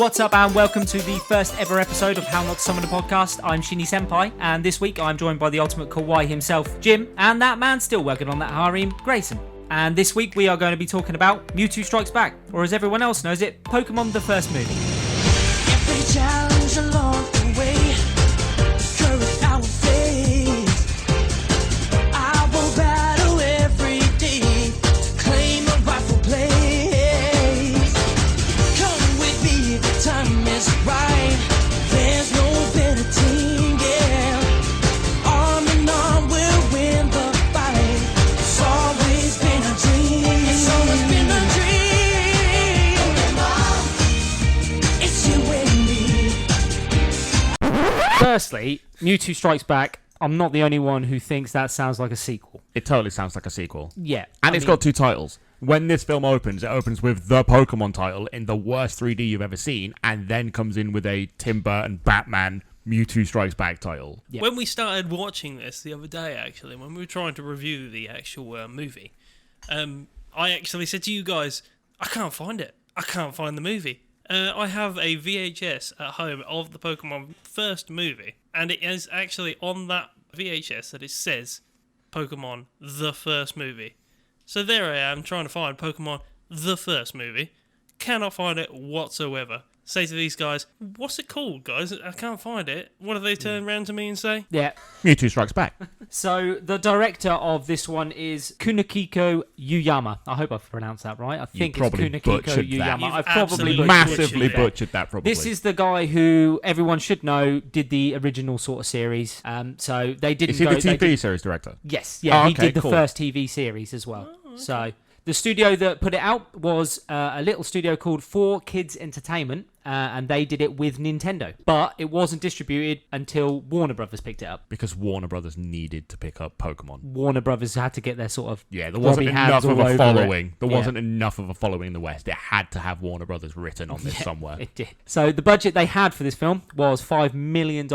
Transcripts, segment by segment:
What's up and welcome to the first ever episode of How Not to Summon a Podcast. I'm Shinny Senpai, and this week I'm joined by the ultimate kawaii himself, Jim, and that man still working on that harem, Grayson. And this week we are going to be talking about Mewtwo Strikes Back, or as everyone else knows it, Pokemon the first movie. Every challenge along the way, courage I will face. I will battle every day to claim a rightful place. Come with me, the time is right. There's no better team, yeah. Arm in arm, we'll win the fight. It's always been a dream. It's always been a dream. It's you and me. Firstly, Mewtwo Strikes Back, I'm not the only one who thinks that sounds like a sequel. It totally sounds like a sequel. Yeah. And it's got two titles. When this film opens, it opens with the Pokemon title in the worst 3D you've ever seen, and then comes in with a Tim Burton Batman Mewtwo Strikes Back title. Yeah. When we started watching this the other day, actually, when we were trying to review the actual movie, I actually said to you guys, I can't find it. I can't find the movie. I have a VHS at home of the Pokemon first movie, and it is actually on that VHS that it says Pokemon the first movie. So there I am trying to find Pokemon the first movie. Cannot find it whatsoever. Say to these guys, what's it called, guys? I can't find it. What do they turn around to me and say? Yeah. Mewtwo Strikes Back. So the director of this one is Kunihiko Yuyama. I hope I've pronounced that right. I think it's probably Kunihiko butchered that. Yuyama. You've I've probably absolutely Massively butchered it. butchered that, probably. This is the guy who everyone should know did the original sort of series. So they didn't Is he go. the TV series director? Yes, yeah, Oh, he okay, did the cool. first TV series as well. So the studio that put it out was a little studio called 4Kids Entertainment, and they did it with Nintendo. But it wasn't distributed until Warner Brothers picked it up. Because Warner Brothers needed to pick up Pokemon. Warner Brothers had to get their sort of Yeah, there wasn't Robbie hands enough of all a over following. it. There Yeah. wasn't enough of a following in the West. It had to have Warner Brothers written on this somewhere. It did. So the budget they had for this film was $5 million,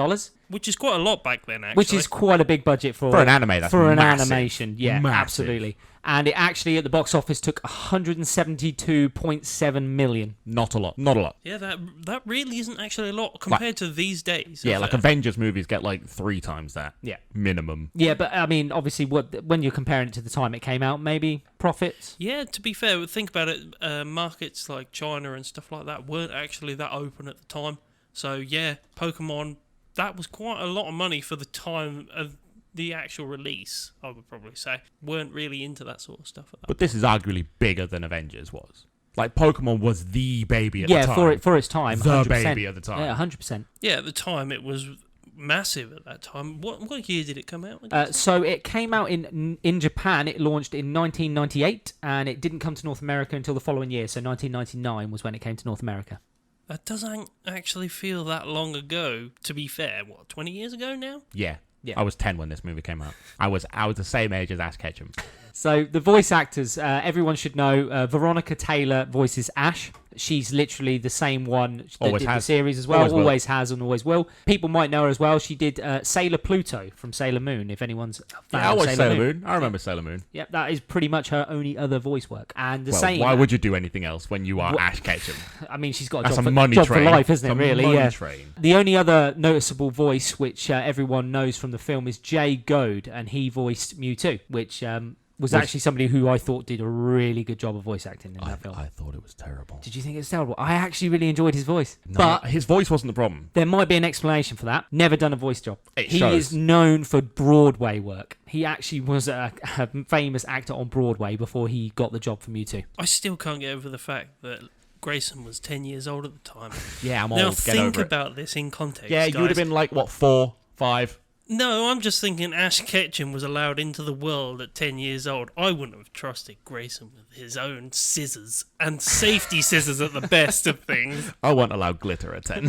Which is quite a lot back then, actually. which is quite a big budget for an anime, that's for an massive. animation. Yeah, Massive. absolutely. And it actually at the box office took 172.7 million. Not a lot. Not a lot. Yeah, that really isn't actually a lot compared to these days. Yeah, like Avengers movies get like 3 times that. Yeah. Minimum. Yeah, but I mean, obviously, when you're comparing it to the time it came out, maybe profits. Yeah, to be fair, think about it, markets like China and stuff like that weren't actually that open at the time. So yeah, Pokemon, that was quite a lot of money for the time of the actual release, I would probably say. Weren't really into that sort of stuff at that. But this is arguably bigger than Avengers was. Like, Pokemon was the baby at the time. Yeah, for its time, The 100%. baby at the time. Yeah, 100%. Yeah, at the time it was massive at that time. What year did it come out? So it came out in Japan. It launched in 1998, and it didn't come to North America until the following year. So 1999 was when it came to North America. That doesn't actually feel that long ago, to be fair. What, 20 years ago now? Yeah. Yeah. I was 10 when this movie came out. I was the same age as Ash Ketchum. So the voice actors, everyone should know, Veronica Taylor voices Ash. She's literally the same one that Always did the has. series as well. Always will. Always has and always will. People might know her as well. She did Sailor Pluto from Sailor Moon, if anyone's a fan Yeah, I of watched Sailor Moon. I remember Sailor Moon. Yep, that is pretty much her only other voice work. And the Well, same... why would you do anything else when you are Ash Ketchum? I mean, she's got a That's job, a money job train. for life, isn't It's it, a really? money Yeah. train. The only other noticeable voice which everyone knows from the film is Jay Goad, and he voiced Mewtwo, which was actually somebody who I thought did a really good job of voice acting in that film. I thought it was terrible. Did you think it was terrible? I actually really enjoyed his voice. No, But his voice wasn't the problem. there might be an explanation for that. Never done a voice job. It He shows. is known for Broadway work. He actually was a famous actor on Broadway before he got the job for Mewtwo. I still can't get over the fact that Grayson was 10 years old at the time. Yeah, I'm Now old. Get think over it. about this in context, Yeah, you would have guys. been like, what, 4, 5? No, I'm just thinking Ash Ketchum was allowed into the world at 10 years old. I wouldn't have trusted Grayson with his own scissors, and safety scissors at the best of things. I won't allow glitter at 10.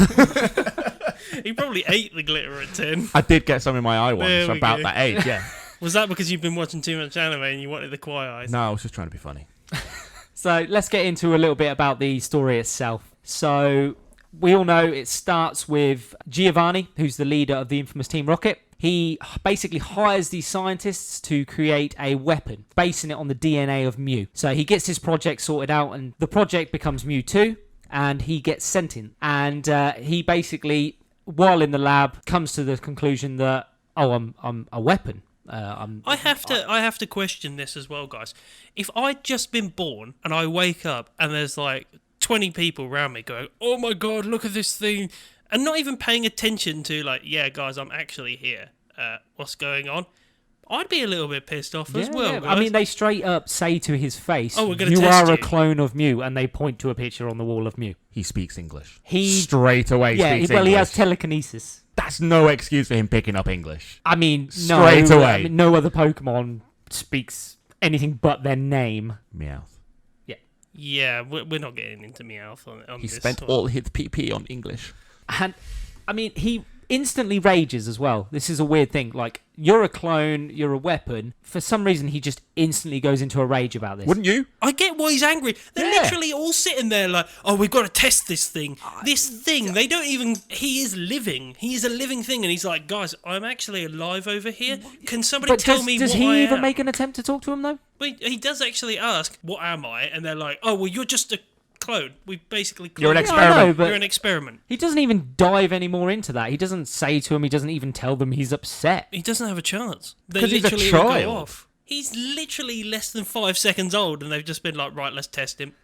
He probably ate the glitter at 10. I did get some in my eye There once, we about go. that age, yeah. Was that because you've been watching too much anime and you wanted the quiet eyes? No, I was just trying to be funny. So let's get into a little bit about the story itself. So we all know it starts with Giovanni, who's the leader of the infamous Team Rocket. He basically hires these scientists to create a weapon, basing it on the DNA of Mew. So he gets his project sorted out, and the project becomes Mewtwo. and he gets sentient. And he basically, while in the lab, comes to the conclusion that, I'm a weapon. I have to question this as well, guys. If I'd just been born and I wake up and there's like 20 people around me going, "Oh my god, look at this thing," and not even paying attention to like, "Yeah, guys, I'm actually here. What's going on?" I'd be a little bit pissed off as well. Guys. I mean, they straight up say to his face, "Oh, we're gonna you test are a you." clone of Mew," and they point to a picture on the wall of Mew. He speaks English. He straight away speaks he English. has telekinesis. That's no excuse for him picking up English. I mean, Straight no, away. I mean, no other Pokemon speaks anything but their name. Meowth. Yeah, we're not getting into Meowth on He this. spent all his PP on English. And, I mean, he instantly rages as well. This is a weird thing. Like, you're a clone, you're a weapon. For some reason, he just instantly goes into a rage about this. Wouldn't you? I get why he's angry. They're Yeah. literally all sitting there like, "Oh, we've got to test this thing." This thing, they don't even... He is living. He is a living thing. And he's like, "Guys, I'm actually alive over here. Can somebody But tell me does what he I even am?" make an attempt to talk to him, though? But he does actually ask, "What am I?" And they're like, "Oh, well, you're just a clone. We basically cloned You're an you." experiment. I know, but You're an experiment. he doesn't even dive any more into that. He doesn't say to him, he doesn't even tell them he's upset. He doesn't have a chance. They 'Cause he's a literally will go child. off. He's literally less than 5 seconds old, and they've just been like, "Right, let's test him.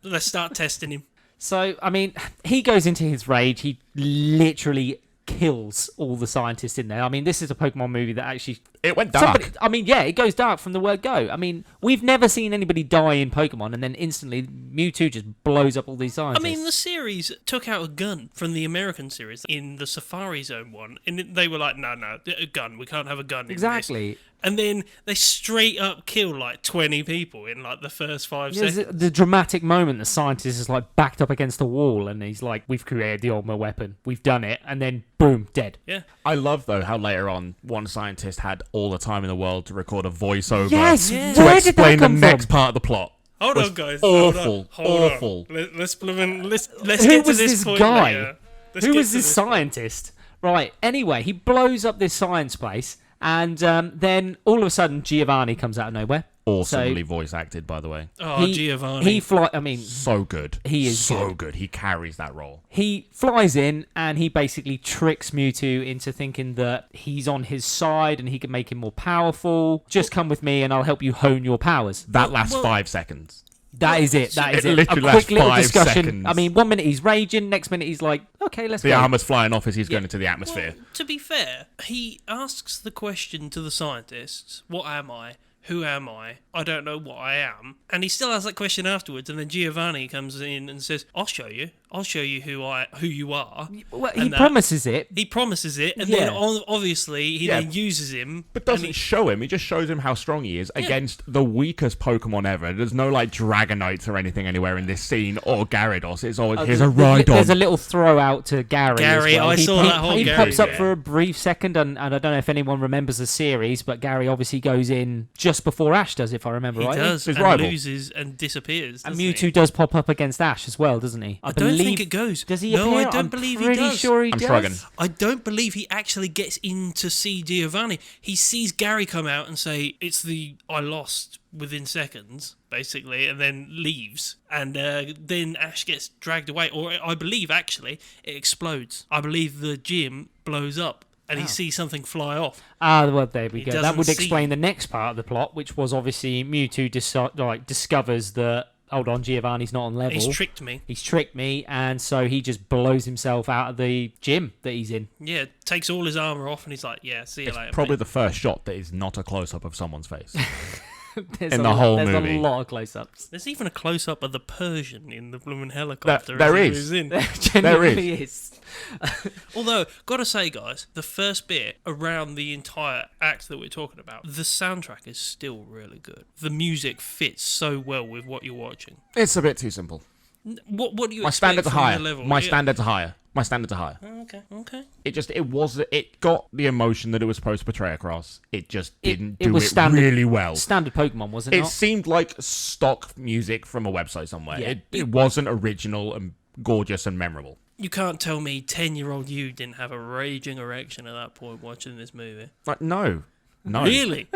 Let's start testing him." So, I mean, he goes into his rage. He literally kills all the scientists in there. I mean, this is a Pokemon movie that actually... It went dark. It goes dark from the word go. I mean, we've never seen anybody die in Pokemon, and then instantly Mewtwo just blows up all these scientists. I mean, the series took out a gun from the American series in the Safari Zone one, and they were like, no, a gun. We can't have a gun in this." Exactly. And then they straight up kill like 20 people in like the first 5 seconds. There's the dramatic moment the scientist is like backed up against a wall, and he's like, "We've created the ultimate weapon. We've done it." And then, boom, dead. Yeah. I love, though, how later on, one scientist had all the time in the world to record a voiceover Yes, to where did that explain the come next from? part of the plot. Hold Was on, guys. Awful. Hold on. Awful. Let's Who get to was this this point guy? later. Let's Who get was to this point. scientist? Right, anyway, he blows up this science place, and then all of a sudden Giovanni comes out of nowhere. Awesomely voice acted, by the way. Oh, Giovanni. So good. He is so good. good. He carries that role. He flies in and he basically tricks Mewtwo into thinking that he's on his side and he can make him more powerful. Just come with me and I'll help you hone your powers. That lasts 5 seconds. That is it. That is It it. literally A quick lasts little 5 discussion. seconds. I mean, 1 minute he's raging, next minute he's like, "Okay, let's The go." armor's flying off as he's going into the atmosphere. Well, to be fair, he asks the question to the scientists, "What am I? Who am I? I don't know what I am." And he still asks that question afterwards, and then Giovanni comes in and says, "I'll show you. I'll show you who you are." Well, he And that- promises it. He promises it, and Yeah. then obviously he Yeah. then uses him. But doesn't show him. He just shows him how strong he is against the weakest Pokemon ever. There's no like Dragonites or anything anywhere in this scene, or Gyarados. It's always here's a Rhydon. There's a little throw out to Gary. Gary, as well. I saw he, that whole He Gary pops up bit. for a brief second, and I don't know if anyone remembers the series, but Gary obviously goes in just before Ash does, if I remember He right. does, His and rival. loses and disappears. And doesn't he? Mewtwo does pop up against Ash as well, doesn't he? I don't believe, think it goes. Does he No, appear? I don't I'm believe he pretty does. sure he I'm does. shrugging. I don't believe he actually gets in to see Giovanni. He sees Gary come out and say, "It's the I lost within seconds," basically, and then leaves. And then Ash gets dragged away. Or I believe, actually, it explodes. I believe the gym blows up and he sees something fly off. Well, there we He go. That doesn't would see- explain the next part of the plot, which was obviously Mewtwo discovers that, hold on, Giovanni's not on level. He's tricked me. He's tricked me, and so he just blows himself out of the gym that he's in. Yeah, takes all his armor off and he's like, "Yeah, see you later." Probably mate." the first shot that is not a close up of someone's face. There's In a the lot- whole there's movie. a lot of close-ups. There's even a close up of the Persian in the blooming helicopter. There as he is. moves in. There genuinely is. Although, gotta say, guys, the first bit around the entire act that we're talking about, the soundtrack is still really good. The music fits so well with what you're watching. It's a bit too simple. What do you My expect standards are from higher. the level? My Yeah. standards are higher. My standards are higher. Okay. It got the emotion that it was supposed to portray across. It just didn't do was it standard- really well. Standard Pokemon, was it It not? seemed like stock music from a website somewhere. Yeah. It wasn't original and gorgeous and memorable. You can't tell me 10-year-old you didn't have a raging erection at that point watching this movie. Like, no. Really?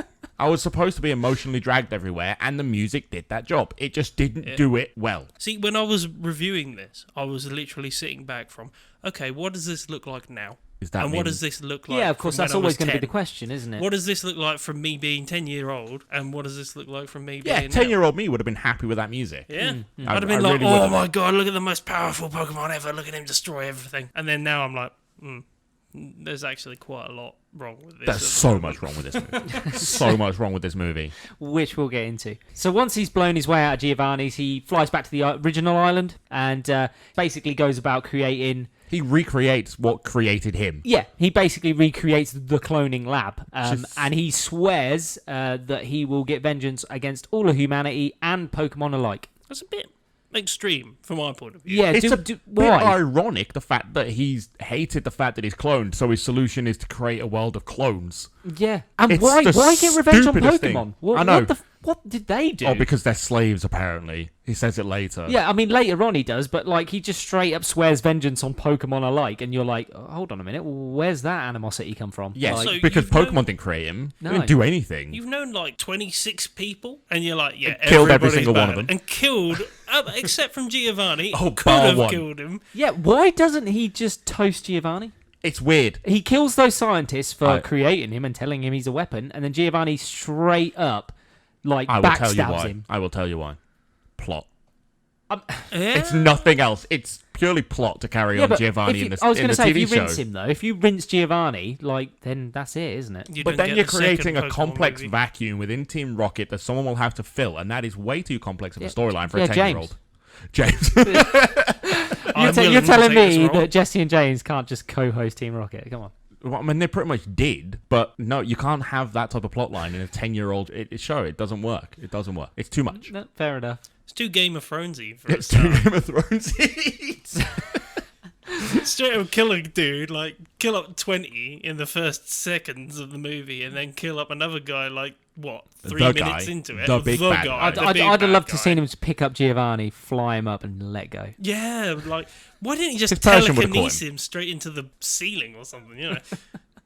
I was supposed to be emotionally dragged everywhere, and the music did that job. It just didn't do it well. See, when I was reviewing this, I was literally sitting back from, okay, what does this look like now? And what does this look like? Yeah, of course, from that's when I was always going to be 10? the question, isn't it? What does this look like from me being 10-year-old, and what does this look like from me Yeah, being 10-year-old me would have been happy with that music. Yeah. Mm. I'd have been like, oh my god, look at the most powerful Pokemon ever, look at him destroy everything. And then now I'm like, there's actually quite a lot wrong with this. There's so much wrong with this movie. So much wrong with this movie. Which we'll get into. So once he's blown his way out of Giovanni's, he flies back to the original island and basically goes about creating... He recreates what created him. Yeah, he basically recreates the cloning lab. And he swears that he will get vengeance against all of humanity and Pokemon alike. That's a bit extreme from my point of view. Yeah, It's a bit bit ironic, the fact that he's hated the fact that he's cloned, so his solution is to create a world of clones. Yeah, and It's why the get revenge on stupidest Pokemon? thing. I know. What did they do? Oh, because they're slaves, apparently. He says it later. Yeah, I mean, later on he does, but, like, he just straight up swears vengeance on Pokemon alike, and you're like, oh, hold on a minute, where's that animosity come from? Yes, Like, So because you've Pokemon known- didn't create him. No. They didn't do anything. You've known like 26 people, and you're like, yeah, And killed every everybody's single one bad. of them. And killed, except from Giovanni, Oh, could bar have one. killed him. yeah, why doesn't he just toast Giovanni? It's weird. He kills those scientists for I- creating him and telling him he's a weapon, and then Giovanni straight up, like, I will tell you backstabs why. him. I will tell you why. Plot. Yeah. It's nothing else. It's purely plot to carry on but Giovanni if you- in the I was in going the to say, if TV you show. rinse him, though, if you rinse Giovanni, like, then that's it, isn't it? You But don't then get you're the second creating a Pokemon complex movie. vacuum within Team Rocket that someone will have to fill, and that is way too complex of a Yeah. storyline for Yeah, a 10-year-old. James. I'm willing You're to telling take this me role. that Jesse and James can't just co-host Team Rocket? Come on. Well, I mean, they pretty much did, but no, you can't have that type of plotline in a 10-year-old show. It doesn't work. It doesn't work. It's too much. No, fair enough. It's too Game of Thronesy for It's a too start. Game of Thrones. Straight up kill a dude, like kill up 20 in the first seconds of the movie, and then kill up another guy like what 3 The minutes guy. into it. The big bad guy. guy. I'd have loved to seen him just pick up Giovanni, fly him up, and let go. Yeah, like why didn't he just His Persian would've caught telekinesis him straight into the ceiling or something? You know,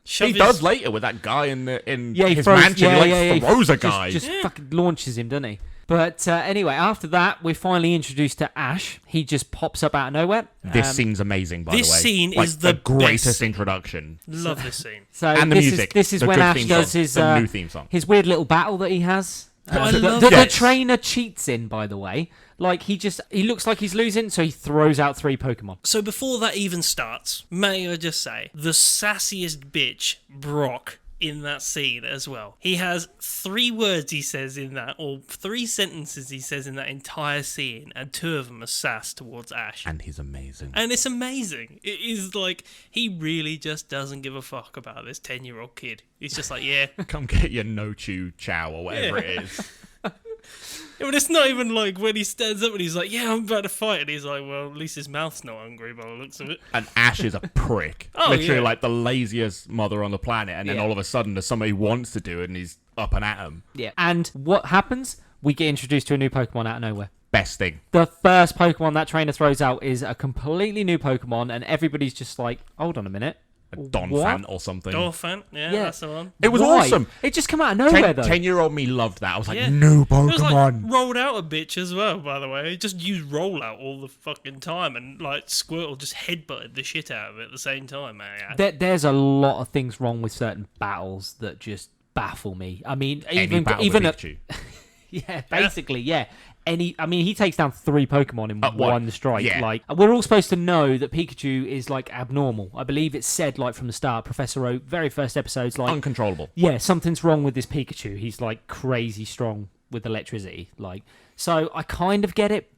Shove He his- does later with that guy in Yeah, he his throws, mansion. yeah, he yeah, throws a just- guy. Just fucking launches him, doesn't he? But anyway, after that, we're finally introduced to Ash. He just pops up out of nowhere. This scene's amazing, by the way. this scene Like, is the greatest best scene. introduction. Love this scene. So And the this music. This is The when good Ash theme does song. his The new theme song. his weird little battle that he has. I the, love the, that. the trainer cheats in, by the way. Like he looks like he's losing, so he throws out 3 Pokemon. So before that even starts, may I just say, the sassiest bitch, Brock, in that scene as well. He has 3 words he says in that, or 3 sentences he says in that entire scene, and 2 of them are sass towards Ash. And he's amazing. And it's amazing. It is like, he really just doesn't give a fuck about this 10-year-old kid. He's just like, yeah. Come get your no-chew chow or whatever it is. Yeah, but it's not even like when he stands up and he's like, yeah, I'm about to fight. And he's like, well, at least his mouth's not hungry by the looks of it. And Ash is a prick. Oh, Literally yeah. like the laziest mother on the planet. And then Yeah. all of a sudden there's somebody who wants to do it and he's up and at him. Yeah. And what happens? We get introduced to a new Pokemon out of nowhere. Best thing. The first Pokemon that trainer throws out is a completely new Pokemon, and everybody's just like, hold on a minute. A Donphan What? or something. Dolphin, yeah, Yeah. that's the one. It was Why? awesome. It just came out of nowhere, though. 10-year-old me loved that. I was like, Yeah. new It was like Pokemon. rolled out a bitch as well, by the way. He just used rollout all the fucking time, and like Squirtle just headbutted the shit out of it at the same time, man. There's a lot of things wrong with certain battles that just baffle me. I mean, Any even battle even with a, Pikachu. yeah, basically, yeah. He takes down 3 Pokemon in What? one strike. Yeah. Like, we're all supposed to know that Pikachu is like abnormal. I believe it's said like from the start. Professor Oak, very first episode's like, Uncontrollable. yeah, something's wrong with this Pikachu. He's like crazy strong with electricity. Like, so I kind of get it,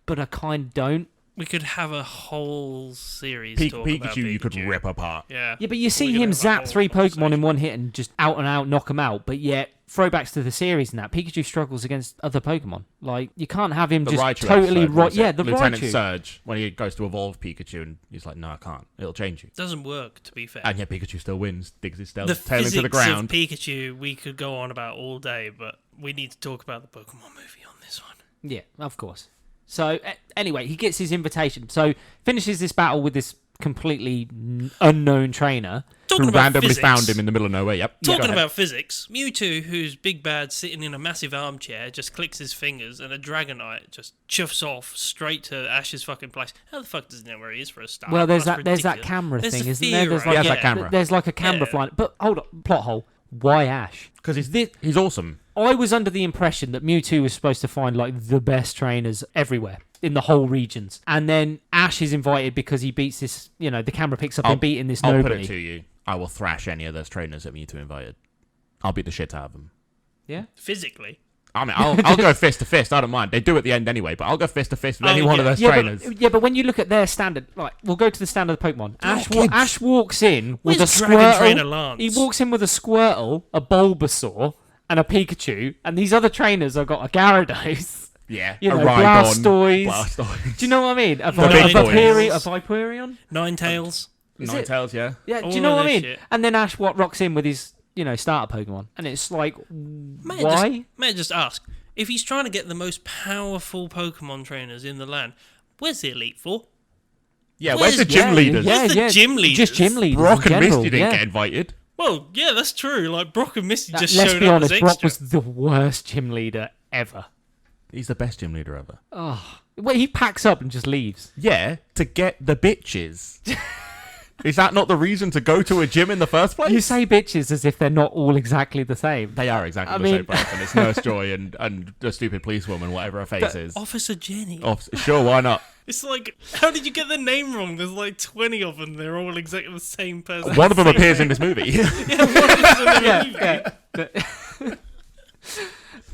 but I kind of don't. We could have a whole series talk Pikachu, about you could rip apart. Yeah. Yeah, but you see We could him have a zap whole 3 Pokemon conversation. in one hit and just out and out knock him out. But yet, throwbacks to the series and that, Pikachu struggles against other Pokemon. Like, you can't have him The just Raichu totally episode, was it? Yeah, the Lieutenant Raichu. Surge, when he goes to evolve Pikachu, and he's like, no, I can't. It'll change you. Doesn't work, to be fair. And yet Pikachu still wins, digs his tail The into physics the ground. of Pikachu we could go on about all day, but we need to talk about the Pokemon movie on this one. Yeah, of course. So, anyway, he gets his invitation. So, finishes this battle with this completely unknown trainer. Talking Who about randomly physics, found him in the middle of nowhere. Yep. Go Talking ahead. about physics, Mewtwo, who's big bad sitting in a massive armchair, just clicks his fingers and a Dragonite just chuffs off straight to Ash's fucking place. How the fuck does he know where he is for a start? Well, there's That's that ridiculous. camera There's thing, the isn't fear, there? There's right? like, He has that camera. There's like a camera Yeah. flying. But hold on, plot hole. Why Ash? Because he's awesome. I was under the impression that Mewtwo was supposed to find like the best trainers everywhere in the whole regions, and then Ash is invited because he beats this. You know, the camera picks up him beating this I'll nobody. put it to you. I will thrash any of those trainers that Mewtwo invited. I'll beat the shit out of them. Yeah. Physically. I mean, I'll go fist to fist. I don't mind. They do at the end anyway, but I'll go fist to fist with any one of those trainers. But when you look at their standard, like we'll go to the standard of Pokemon. kids. Ash walks in with Where's a Dragon Trainer Squirtle. Lance? He walks in with a Squirtle, a Bulbasaur, and a Pikachu, and these other trainers have got a Gyarados. Yeah, You a know, Rhydon, Blastoise. Do you know what I mean? A big boys. Vaporeon? Ninetales. Is it? Ninetales, yeah. Yeah, do All you know of what I this mean? shit. And then Ash rocks in with his, starter Pokemon. And it's like, May why? I just ask, if he's trying to get the most powerful Pokemon trainers in the land, where's the Elite Four? Yeah, where's the Where's- gym leaders? Where's the gym leaders? Just gym leaders Brock in and general, Misty didn't yeah. get invited. Well, yeah, that's true. Like, Brock and Misty just Let's showed be up honest, as Brock extra. was the worst gym leader ever. He's the best gym leader ever. Well, he packs up and just leaves. Yeah, to get the bitches. Is that not the reason to go to a gym in the first place? You say bitches as if they're not all exactly the same. They are exactly I the mean- same person. It's Nurse Joy and the stupid policewoman, whatever her face is. Officer Jenny. Sure, why not? It's like, how did you get the name wrong? There's like 20 of them. They're all exactly the same person. One of them appears in this movie. Yeah.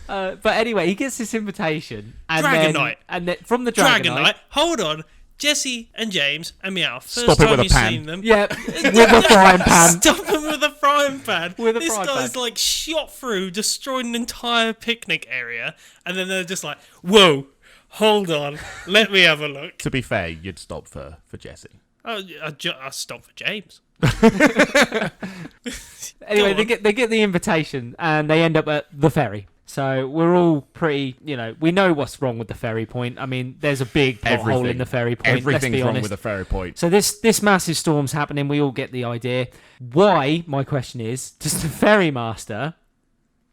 But anyway, he gets this invitation. And Dragonite. Then from the Dragonite. Hold on. Jesse and James and Meow. First Stop it time with a you've pan. seen them. Yeah, with a frying pan. Stop him with a frying pan. With a this frying guy's pan. like shot through, destroyed an entire picnic area, and then they're just like, "Whoa, hold on, let me have a look." To be fair, you'd stop for Jesse. Oh, I stopped for James. Anyway, Go on. they get the invitation and they end up at the ferry. So we're all pretty, we know what's wrong with the ferry point. I mean, there's a big plot hole in the ferry point. Everything's let's be wrong honest. with the ferry point. So this massive storm's happening. We all get the idea. Why? My question is, does the ferry master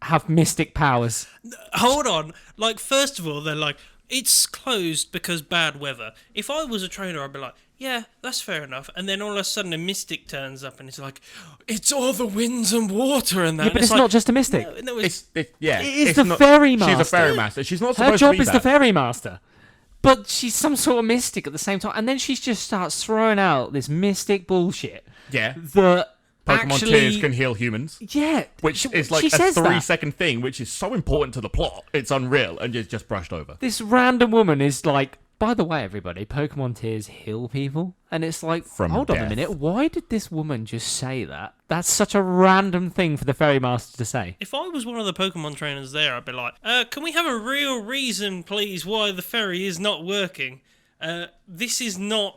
have mystic powers? Hold on. Like, first of all, they're like, it's closed because bad weather. If I was a trainer, I'd be like, yeah, that's fair enough. And then all of a sudden a mystic turns up and it's like, it's all the winds and water and that. Yeah, but And it's like, not just a mystic. No, It is it's the not- ferry She's a master. ferry master. She's not Her supposed job to be is that. the ferry master. But she's some sort of mystic at the same time. And then she just starts throwing out this mystic bullshit Yeah. that Pokemon actually... tears can heal humans. Yeah. Which is like she a says that. 3-second thing, which is so important to the plot. It's unreal, and it's just brushed over. This random woman is like, by the way, everybody, Pokemon tears heal people. And it's like, From hold on a death. minute, why did this woman just say that? That's such a random thing for the ferry master to say. If I was one of the Pokemon trainers there, I'd be like, can we have a real reason, please, why the ferry is not working?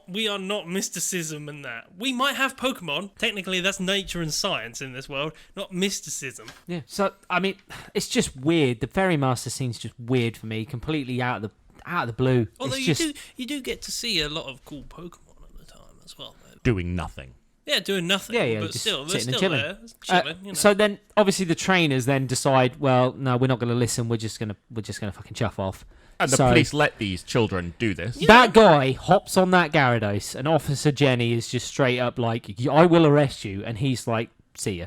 We are not mysticism and that. We might have Pokemon. Technically, that's nature and science in this world, not mysticism. Yeah. So, I mean, it's just weird. The ferry master scene's just weird for me, completely out of the blue. Although it's just... you do get to see a lot of cool Pokemon at the time as well. Doing nothing. Yeah, doing nothing. Yeah, but just still, they're sitting and still chilling. there, chilling. You know. So then, obviously, the trainers then decide, well, no, we're not going to listen. We're just gonna fucking chuff off. And the So- police let these children do this. That guy hops on that Gyarados, and Officer Jenny is just straight up like, I will arrest you. And he's like, see ya.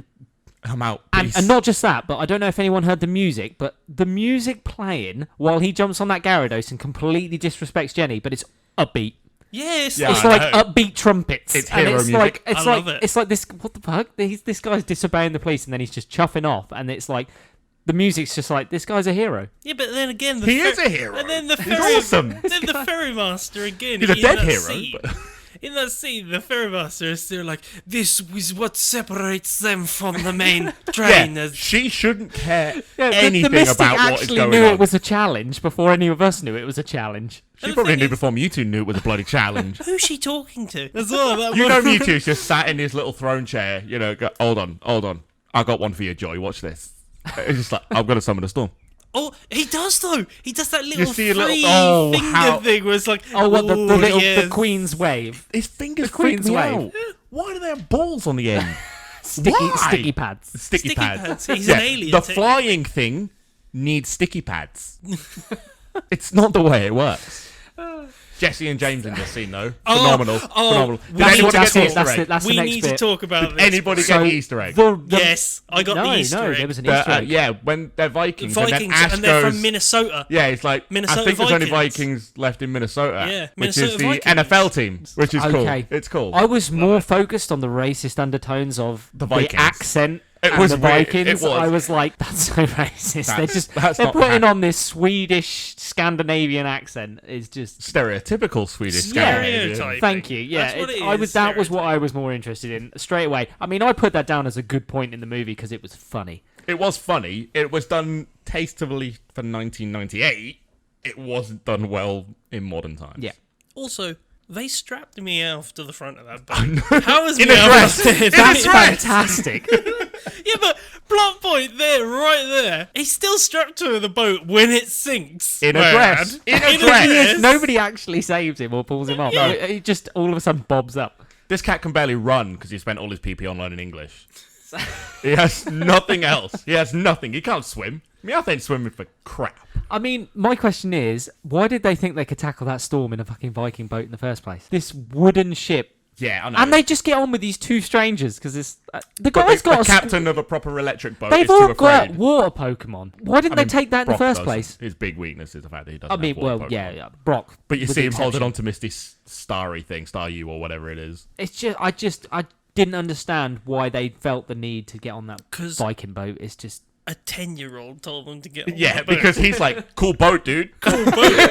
I'm out. And, Peace. and not just that, but I don't know if anyone heard the music, but the music playing while he jumps on that Gyarados and completely disrespects Jenny, but it's upbeat. yes, Yeah, It's I like know. upbeat trumpets. It's and hero it's music. like it's I like love it. it's like this. What the fuck? This guy's disobeying the police, and then he's just chuffing off, and it's like the music's just like, this guy's a hero. Yeah, but then again, He is a hero. And then the He's ferry, awesome. Then the ferry master again. He's a in dead that hero, Scene, but- In that scene, the ferry master is still like, "This is what separates them from the main train." Yeah, she shouldn't care Yeah, anything the Mystic about what is actually going knew on. it was a challenge before any of us knew it was a challenge. She And the probably thing knew is- before Mewtwo knew it was a bloody challenge. Who's she talking to? As well, that You know one- Mewtwo's just sat in his little throne chair, go, hold on. I got one for you, Joy, watch this. It's just like, I'm going to summon a storm. Oh, he does though. He does that little see a little- finger thing where it's like, Oh, what, the little yes. the Queen's wave? His fingers The freak Queen's me wave. out. Why do they have balls on the end? Sticky Why? pads. Sticky pads. He's an alien, The technically. flying thing needs sticky pads. It's not the way it works. Jesse and James in this scene, though. Phenomenal. Phenomenal. Did that's anybody that's get the it, Easter that's egg? it, that's the We next need bit. to talk about Did this. anybody get the Easter egg? Yes, I got the Easter egg. there was an Easter egg. Yeah, when they're Vikings, Vikings, and then Ash and they're goes, from Minnesota. yeah, it's like, Minnesota I think there's only Vikings. Vikings left in Minnesota. Yeah, which is Minnesota the Vikings. NFL team, which is cool. Okay. It's cool. I was more focused on the racist undertones of The the Vikings. accent. It and was the weird. Vikings. It was. I was like, that's so racist. That's They're not putting bad. on this Swedish Scandinavian accent. Is just Stereotypical Swedish Yeah. Scandinavian. Stereotype. Thank you. Yeah, That's what it I is, was. That was what I was more interested in straight away. I mean, I put that down as a good point in the movie because it was funny. It was funny. It was done tastefully for 1998. It wasn't done well in modern times. Yeah. Also, they strapped me off to the front of that boat. How is In me a dress. That's dress. fantastic. Yeah, but plot point there, right there. He's still strapped to the boat when it sinks. In a Brad. dress. In a In a dress. dress. Nobody actually saves him or pulls him off. Yeah. He just all of a sudden bobs up. This cat can barely run because he spent all his PP on learning English. He has nothing else. He has nothing. He can't swim. Meowth ain't swimming for crap. I mean, my question is, why did they think they could tackle that storm in a fucking Viking boat in the first place? This wooden ship. Yeah, I know. And they just get on with these two strangers because the But guy's the got a captain of a proper electric boat They've is all too got afraid. water Pokemon. Why didn't I mean, they take that in the Brock first does. place? His big weakness is the fact that he doesn't I mean, have water well, Pokemon. yeah, Brock. But you with see the him holding exception. on to Misty's starry thing, Staryu or whatever it is. It's I didn't understand why they felt the need to get on that 'Cause- Viking boat. It's just A 10-year-old told them to get on Yeah, the boat. because he's like, cool boat, dude. Cool boat.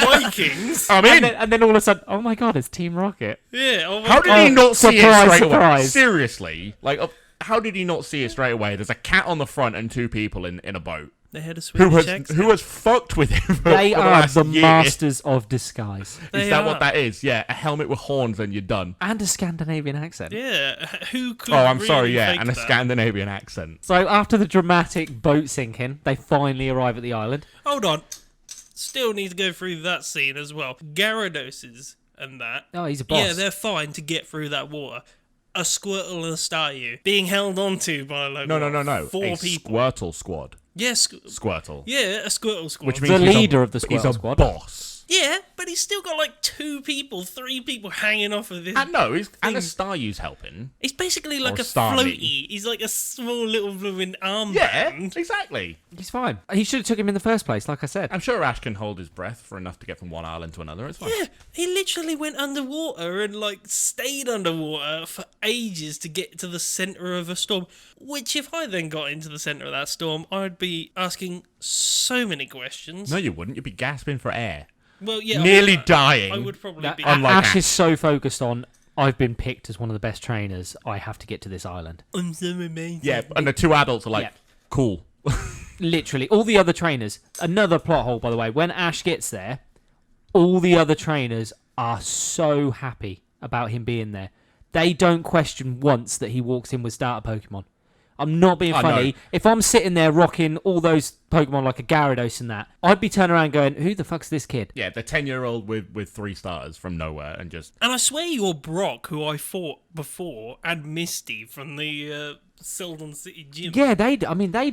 Vikings. I mean, and then all of a sudden, oh my god, it's Team Rocket. Yeah. Oh my how did God. he not see it surprise, straight away? surprise. Seriously, like, how did he not see it straight away? There's a cat on the front and two people in a boat. They had a Who Swedish has accent. fucked with him? For, They for the are last the year. masters of disguise They Is that are. what that is? Yeah, a helmet with horns and you're done. and a Scandinavian accent. Yeah. Who could? Oh, I'm really sorry. Yeah, fake and a that? Scandinavian accent. So after the dramatic boat sinking, they finally arrive at the island. Hold on. Still need to go through that scene as well. Gyaradoses and that. Oh, he's a boss. Yeah, they're fine to get through that water. A Squirtle and a Staryu being held onto by like No. four A people. Squirtle squad. Yes, Squirtle. yeah, a Squirtle squad. Which means The he's leader a, of the he's Squirtle a squad. boss. Yeah, but he's still got like 2 people, 3 people hanging off of this. And no, and a Staryu's helping. He's basically like Or a Starmie. floaty. He's like a small little blooming armband. Yeah, exactly. He's fine. He should have took him in the first place, like I said. I'm sure Ash can hold his breath for enough to get from one island to another. It's fine. Yeah, he literally went underwater and like stayed underwater for ages to get to the center of a storm. Which, if I then got into the center of that storm, I'd be asking so many questions. No, you wouldn't. You'd be gasping for air. Well, yeah, Nearly dying. I would probably be. Unlike Ash Ash. is so focused on, I've been picked as one of the best trainers, I have to get to this island. I'm so amazing. Yeah, and the two adults are like, Yeah. cool. Literally, all the other trainers, another plot hole, by the way, when Ash gets there, all the other trainers are so happy about him being there. They don't question once that he walks in with starter Pokemon. I'm not being I funny. know. If I'm sitting there rocking all those Pokemon like a Gyarados and that, I'd be turning around going, who the fuck's this kid? Yeah, the 10-year-old with 3 starters from nowhere and just... And I swear you're Brock, who I fought before, and Misty from the Seldon City Gym. Yeah, they'd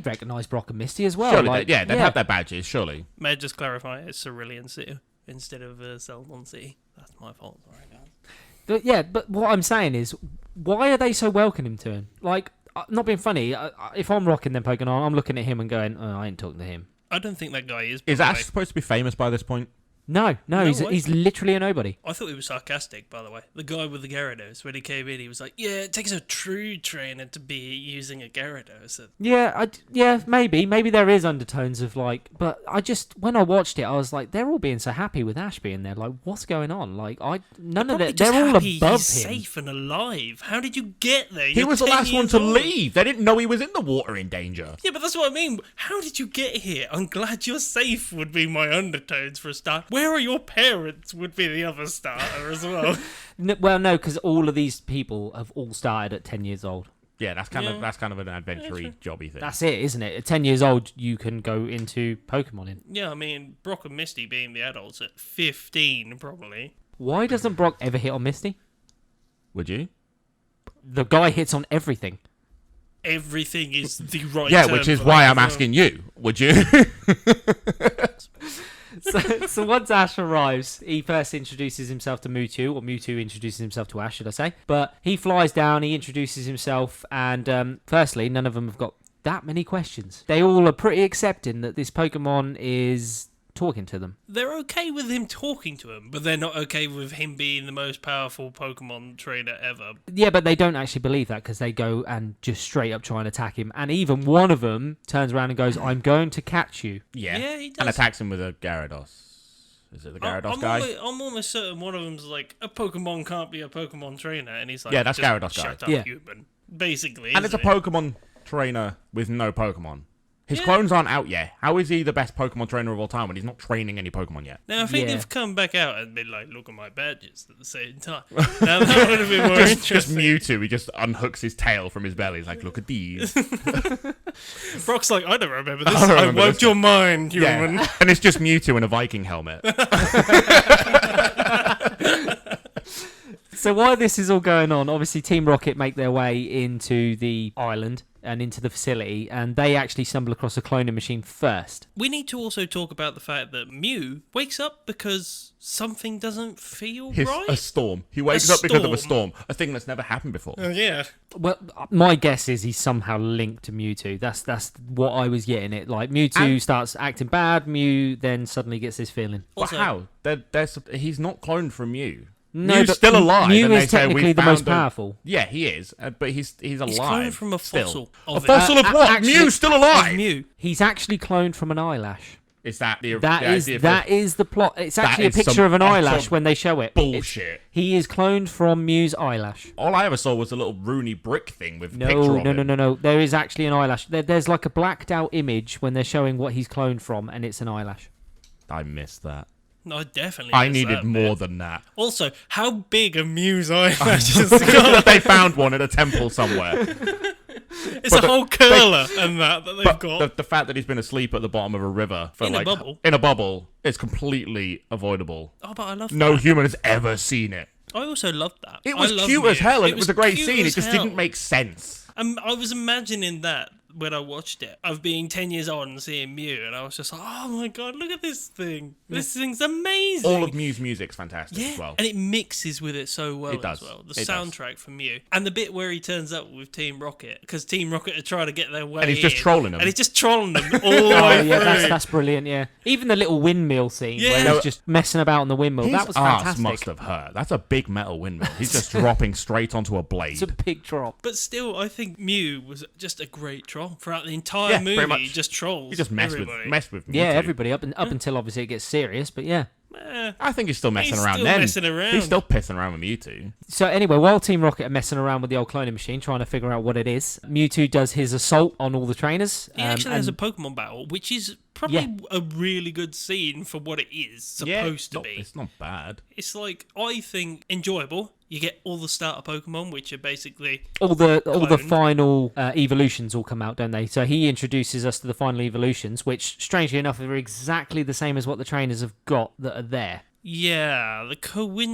recognise Brock and Misty as well. Surely, like, they'd have their badges, surely. May I just clarify, it's Cerulean City instead of Seldon City. That's my fault. Sorry, guys. But what I'm saying is, why are they so welcoming to him? Like, not being funny, if I'm rocking them Pokemon, I'm looking at him and going, oh, I ain't talking to him. I don't think that guy is. Is by the Ash way. supposed to be famous by this point? No, No way. he's literally a nobody. I thought he was sarcastic, by the way. The guy with the Gyarados, when he came in, he was like, yeah, it takes a true trainer to be using a Gyarados. Yeah, maybe there is undertones of like, but when I watched it, I was like, they're all being so happy with Ash being there. Like, what's going on? Like, none of it. They're all happy above him. he's safe and alive. How did you get there? He You're was the 10 last one years to old. leave. They didn't know he was in the water in danger. Yeah, but that's what I mean. How did you get here? I'm glad you're safe would be my undertones for a start. Where are your parents would be the other starter as well. No, because all of these people have all started at 10 years old. Yeah, that's kind of an adventure-y, jobby thing. That's it, isn't it? At 10 years old, you can go into Pokemon. Yeah, I mean, Brock and Misty being the adults at 15, probably. Why doesn't Brock ever hit on Misty? Would you? The guy hits on everything. Everything is the right Yeah, term which is for why that I'm as well. asking you. Would you? So once Ash arrives, he first introduces himself to Mewtwo, or Mewtwo introduces himself to Ash, should I say. But he flies down, he introduces himself, and firstly, none of them have got that many questions. They all are pretty accepting that this Pokemon is talking to them. They're okay with him talking to him, but they're not okay with him being the most powerful Pokemon trainer ever. Yeah, but they don't actually believe that because they go and just straight up try and attack him. And even one of them turns around and goes, "I'm going to catch you." Yeah. Yeah, he does. And attacks him with a Gyarados. Is it the Gyarados guy? I'm almost certain one of them's like, a Pokemon can't be a Pokemon trainer, and he's like, Yeah, that's "Just Gyarados guy." Shut up, Yeah. human. Basically, And it's a isn't it? Pokemon trainer with no Pokemon. His Yeah. clones aren't out yet. How is he the best Pokemon trainer of all time when he's not training any Pokemon yet? Now, I think Yeah. they've come back out and been like, look at my badges at the same time. Now, that would have been more Just interesting. Mewtwo, he just unhooks his tail from his belly. He's like, look at these. Brock's like, I don't remember this. I don't I remember wiped this. your mind, human. Yeah. And it's just Mewtwo in a Viking helmet. So while this is all going on, obviously Team Rocket make their way into the island and into the facility, and they actually stumble across a cloning machine first. We need to also talk about the fact that Mew wakes up because something doesn't feel right. A storm. He wakes up because of a storm. A thing that's never happened before. Yeah. Well, my guess is he's somehow linked to Mewtwo. That's what I was getting at. Like, Mewtwo starts acting bad, Mew then suddenly gets this feeling. But Also- how? He's not cloned from Mew. No, Mew's but still alive. Mew and they is say, technically "We the most found a-" powerful. Yeah, he is. But he's alive. He's cloned from a still. fossil. A Of it. fossil of what? actually- Mew's still alive. Of Mew. He's actually cloned from an eyelash. Is that the That the is idea for- that is the plot. It's actually a is some picture of an eyelash utter when they show it. It's- bullshit? he is cloned from Mew's eyelash. All I ever saw was a little Rooney brick thing with a No, picture of no, him. no, no, no. There is actually an eyelash. There's like a blacked out image when they're showing what he's cloned from, and it's an eyelash. I missed that. No, I definitely. I missed needed that more bit. than that. Also, how big are Mew's eyelashes? God, They found one at a temple somewhere. it's a whole curler and that they've But got. the fact that he's been asleep at the bottom of a river for In a like bubble. in a bubble is completely avoidable. Oh, but I love No that. human has ever seen it. I also loved that. It I was love cute as Mew. hell, and it was a great cute scene. It as just hell. didn't make sense. I was imagining that when I watched it, of being 10 years old and seeing Mew, and I was just like, oh my god, look at this thing. This thing's amazing. All of Mew's music's fantastic yeah, as well. and it mixes with it so well It does. as well. The It does. soundtrack for Mew. And the bit where he turns up with Team Rocket, because Team Rocket are trying to get their way And he's just in, trolling them. And he's just trolling them all the Oh way yeah, through. that's brilliant. Yeah, even the little windmill scene where Yeah. he's just messing about on the windmill. His That was arse fantastic. must have hurt. That's a big metal windmill. He's just dropping straight onto a blade. It's a big drop. But still, I think Mew was just a great troll throughout the entire Yeah, pretty movie. much. He just trolls. He just messed everybody. with Mewtwo. Yeah, everybody up until obviously it gets serious. But yeah. I think he's still messing He's around still then. messing around. He's still pissing around with Mewtwo. So anyway, while Team Rocket are messing around with the old cloning machine, trying to figure out what it is, Mewtwo does his assault on all the trainers. He actually has a and- Pokemon battle, which is probably a really good scene for what it is supposed to be. It's not bad. It's like, I think, enjoyable. You get all the starter Pokemon, which are basically all the cloned. final evolutions all come out, don't they? So he introduces us to the final evolutions, which strangely enough are exactly the same as what the trainers have got that are there. Yeah, the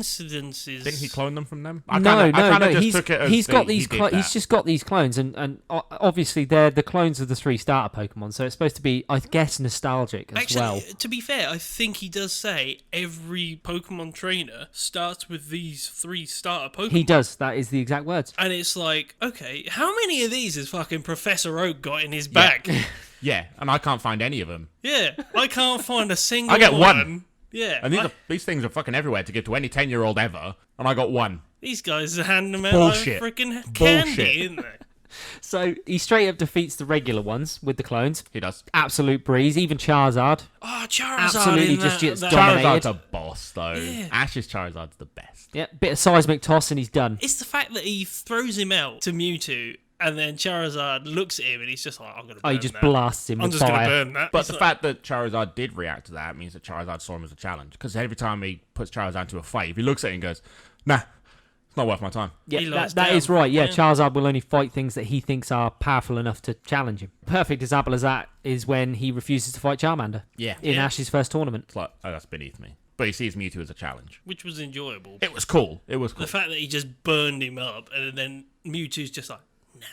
coincidences. Didn't he clone them from them? No. Just He's, took it as he's got he these. did that. He's just got these clones, and obviously they're the clones of the 3 starter Pokemon. So it's supposed to be, I guess, nostalgic as Actually, well. to be fair, I think he does say every Pokemon trainer starts with these 3 starter Pokemon. He does. That is the exact words. And it's like, okay, how many of these has fucking Professor Oak got in his bag? Yeah, and I can't find any of them. Yeah, I can't find a single I get one. one. Yeah, And these things are fucking everywhere to give to any 10-year-old ever, and I got one. these guys are handing them out Bullshit. like freaking Bullshit. candy, isn't they? So he straight up defeats the regular ones with the clones. He does. Absolute breeze. Even Charizard. Oh, Charizard Absolutely in just gets that. dominated. Charizard's a boss, though. Yeah. Ash's Charizard's the best. Yeah, bit of seismic toss and he's done. It's the fact that he throws him out to Mewtwo, and then Charizard looks at him and he's just like, I'm going to burn Oh, he just that. blasts him I'm with just going to fire. burn that. But It's the like- fact that Charizard did react to that means that Charizard saw him as a challenge. Because every time he puts Charizard into a fight, if he looks at it and goes, nah, It's not worth my time. Yeah, He lies that down. is right. Yeah, Yeah. Charizard will only fight things that he thinks are powerful enough to challenge him. Perfect example of that is when he refuses to fight Charmander. Yeah. In Yeah. Ash's first tournament. It's like, oh, that's beneath me. But he sees Mewtwo as a challenge. Which was enjoyable. It was cool. It was cool. The fact that he just burned him up, and then Mewtwo's just like, nah,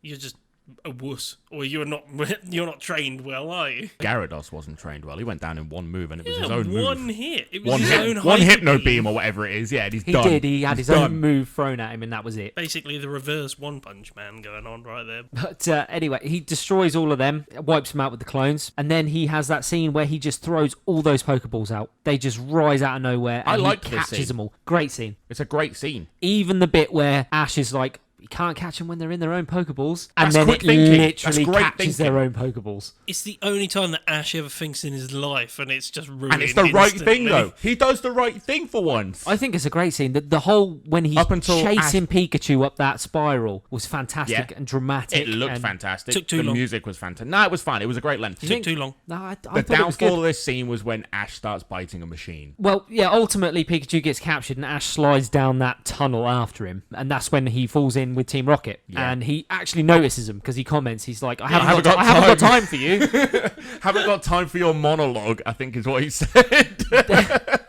you're just a wuss, or you're not trained well, are you? Gyarados wasn't trained well. He went down in one move, and it was Yeah, his own one move. hit. It was One his hit. own One hyper hypno beam or whatever it is. Yeah, and he's He done. did. He had his He's own done. move thrown at him, and that was it. Basically, the reverse One Punch Man going on right there. But anyway, he destroys all of them, wipes them out with the clones, and then he has that scene where he just throws all those Pokeballs out. They just rise out of nowhere, and I liked he this catches scene. them all. Great scene. It's a great scene. Even the bit where Ash is like, you can't catch them when they're in their own Pokeballs, and That's then quick it thinking. literally That's great catches their own Pokeballs. It's the only time that Ash ever thinks in his life, and it's just ruined. And it's the right thing, instantly. though. He does the right thing for once. I think it's a great scene. The whole when he's Up until chasing Pikachu up that spiral was fantastic Yeah. and dramatic. It looked and fantastic. Took too the long. music was fantastic. No, it was fine. It was a great length. Took too long. No, I The thought it was downfall good. of this scene was when Ash starts biting a machine. Well, yeah, ultimately Pikachu gets captured and Ash slides down that tunnel after him. And that's when he falls in with Team Rocket. Yeah. And he actually notices him because he comments, he's like, I haven't, haven't got, got I haven't got time." time for you. Haven't got time for your monologue, I think is what he said.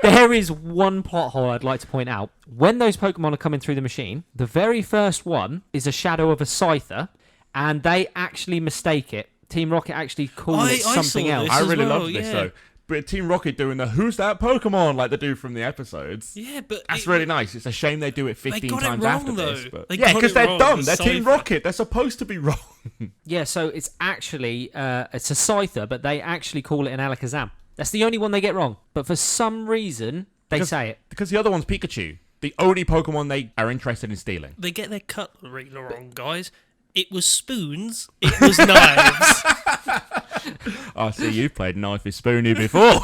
There is one plot hole I'd like to point out. When those Pokemon are coming through the machine, the very first one is a shadow of a Scyther, and they actually mistake it. Team Rocket actually call it I something saw else. this. I as really well, loved this, yeah. though. But Team Rocket doing the "Who's that Pokemon?" like they do from the episodes. Yeah, but That's really nice. It's a shame they do it 15 got it times wrong, after this. though. But They yeah, got because it they're wrong, dumb. the They're Team Scyther. Rocket. They're supposed to be wrong. Yeah, so it's actually it's a Scyther, but they actually call it an Alakazam. That's the only one they get wrong. But for some reason, they Because- say it. Because the other one's Pikachu. The only Pokemon they are interested in stealing. they get their cutlery wrong, guys. It was spoons. It was knives. I see you've played Knifey Spoony before.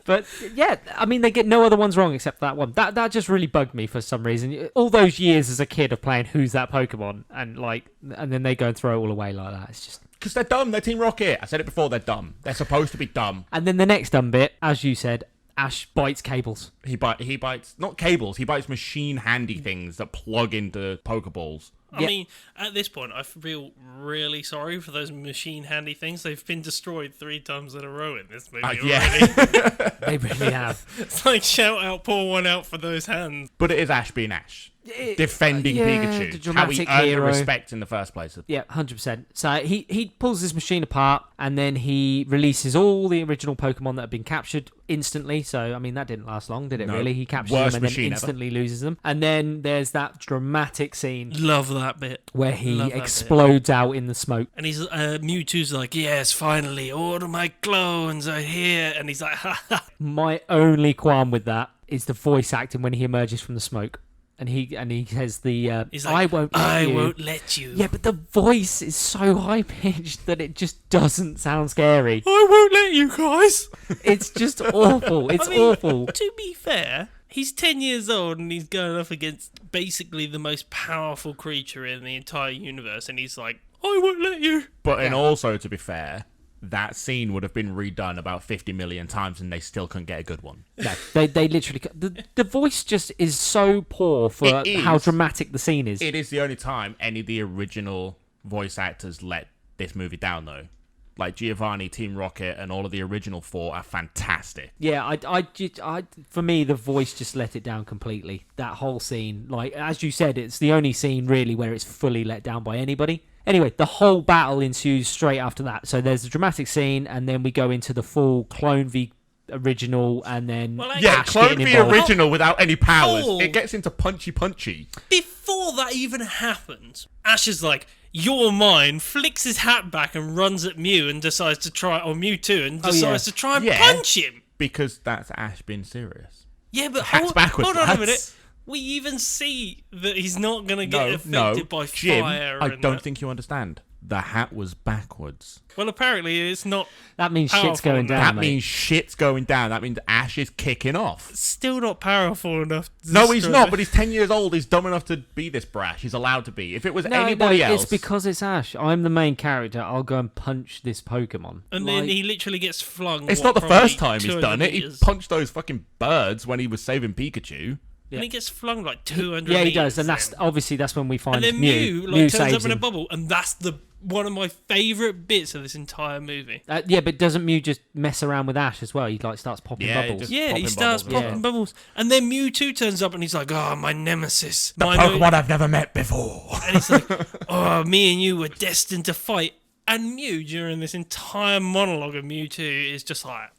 But yeah, I mean, they get no other ones wrong except that one. That just really bugged me for some reason. All those years as a kid of playing Who's That Pokemon, and then they go and throw it all away like that. It's just. Because they're dumb. They're Team Rocket. I said it before. They're dumb. They're supposed to be dumb. And then the next dumb bit, as you said, Ash bites cables. He bites not cables. He bites machine handy things that plug into Pokeballs. I Yeah. mean, at this point, I feel really sorry for those machine handy things. They've been destroyed 3 times in a row in this movie already. Yeah. They really have. It's like, shout out, pour one out for those hands. But it is Ash being Ash. Defending yeah, the Pikachu. How he dramatic earned the hero. respect in the first place. Yeah, 100%. So he pulls this machine apart and then he releases all the original Pokemon that have been captured instantly. So, I mean, that didn't last long, did it No. really? He captures Worst them and then machine ever. instantly loses them. And then there's that dramatic scene Love that bit. where he Love that bit. explodes out in the smoke. And he's Mewtwo's like, yes, finally, all of my clones are here. And he's like, ha ha. My only qualm with that is the voice acting when he emerges from the smoke. And he says the He's I like, won't let you. Yeah, but the voice is so high pitched that it just doesn't sound scary. I won't let you guys. It's just awful. It's I mean, awful. To be fair, he's 10 years old and he's going up against basically the most powerful creature in the entire universe. And he's like, I won't let you. But and also, to be fair, that scene would have been redone about 50 million times and they still couldn't get a good one. No, they literally the voice just is so poor for It is. how dramatic the scene is. It is the only time any of the original voice actors let this movie down, though. Like Giovanni, Team Rocket, and all of the original 4 are fantastic. Yeah, I for me the voice just let it down completely. That whole scene, like as you said, it's the only scene really where it's fully let down by anybody. Anyway, the whole battle ensues straight after that. So there's a dramatic scene, and then we go into the full clone v original, and then Well, Yeah, Ash clone getting the involved. original without any powers. Oh. It gets into punchy. Before that even happens, Ash is like, you're mine, flicks his hat back and runs at Mew and decides to try, or Mewtwo, and Oh, decides yeah. to try and Yeah. punch him. Because that's Ash being serious. Yeah, but Hat's backwards, hold on a lads. minute. We even see that he's not going to get affected by Jim, fire. I and don't that. think you understand. The hat was backwards. Well, apparently it's not. That means shit's Powerful going now. down. That mate. means shit's going down. That means Ash is kicking off. Still not powerful enough. To No, he's destroy- not, but he's 10 years old. He's dumb enough to be this brash. He's allowed to be. If it was No, anybody else... it's because it's Ash. I'm the main character. I'll go and punch this Pokemon. And Like- then he literally gets flung. It's what, not the probably first time he's 200 done it. He meters? punched those fucking birds when he was saving Pikachu. And he gets flung like 200 Yeah, he meters does, and that's then. obviously that's when we find And then Mew. Mew Mew turns saves up in a him. bubble, and that's one of my favourite bits of this entire movie. Yeah, but doesn't Mew just mess around with Ash as well? He like starts popping Yeah, bubbles. just Yeah, he popping starts bubbles and popping stuff. bubbles. And then Mewtwo turns up and he's like, oh, my nemesis. The my Pokemon I've never met before. And he's like, oh, me and you were destined to fight. And Mew, during this entire monologue of Mewtwo, is just like,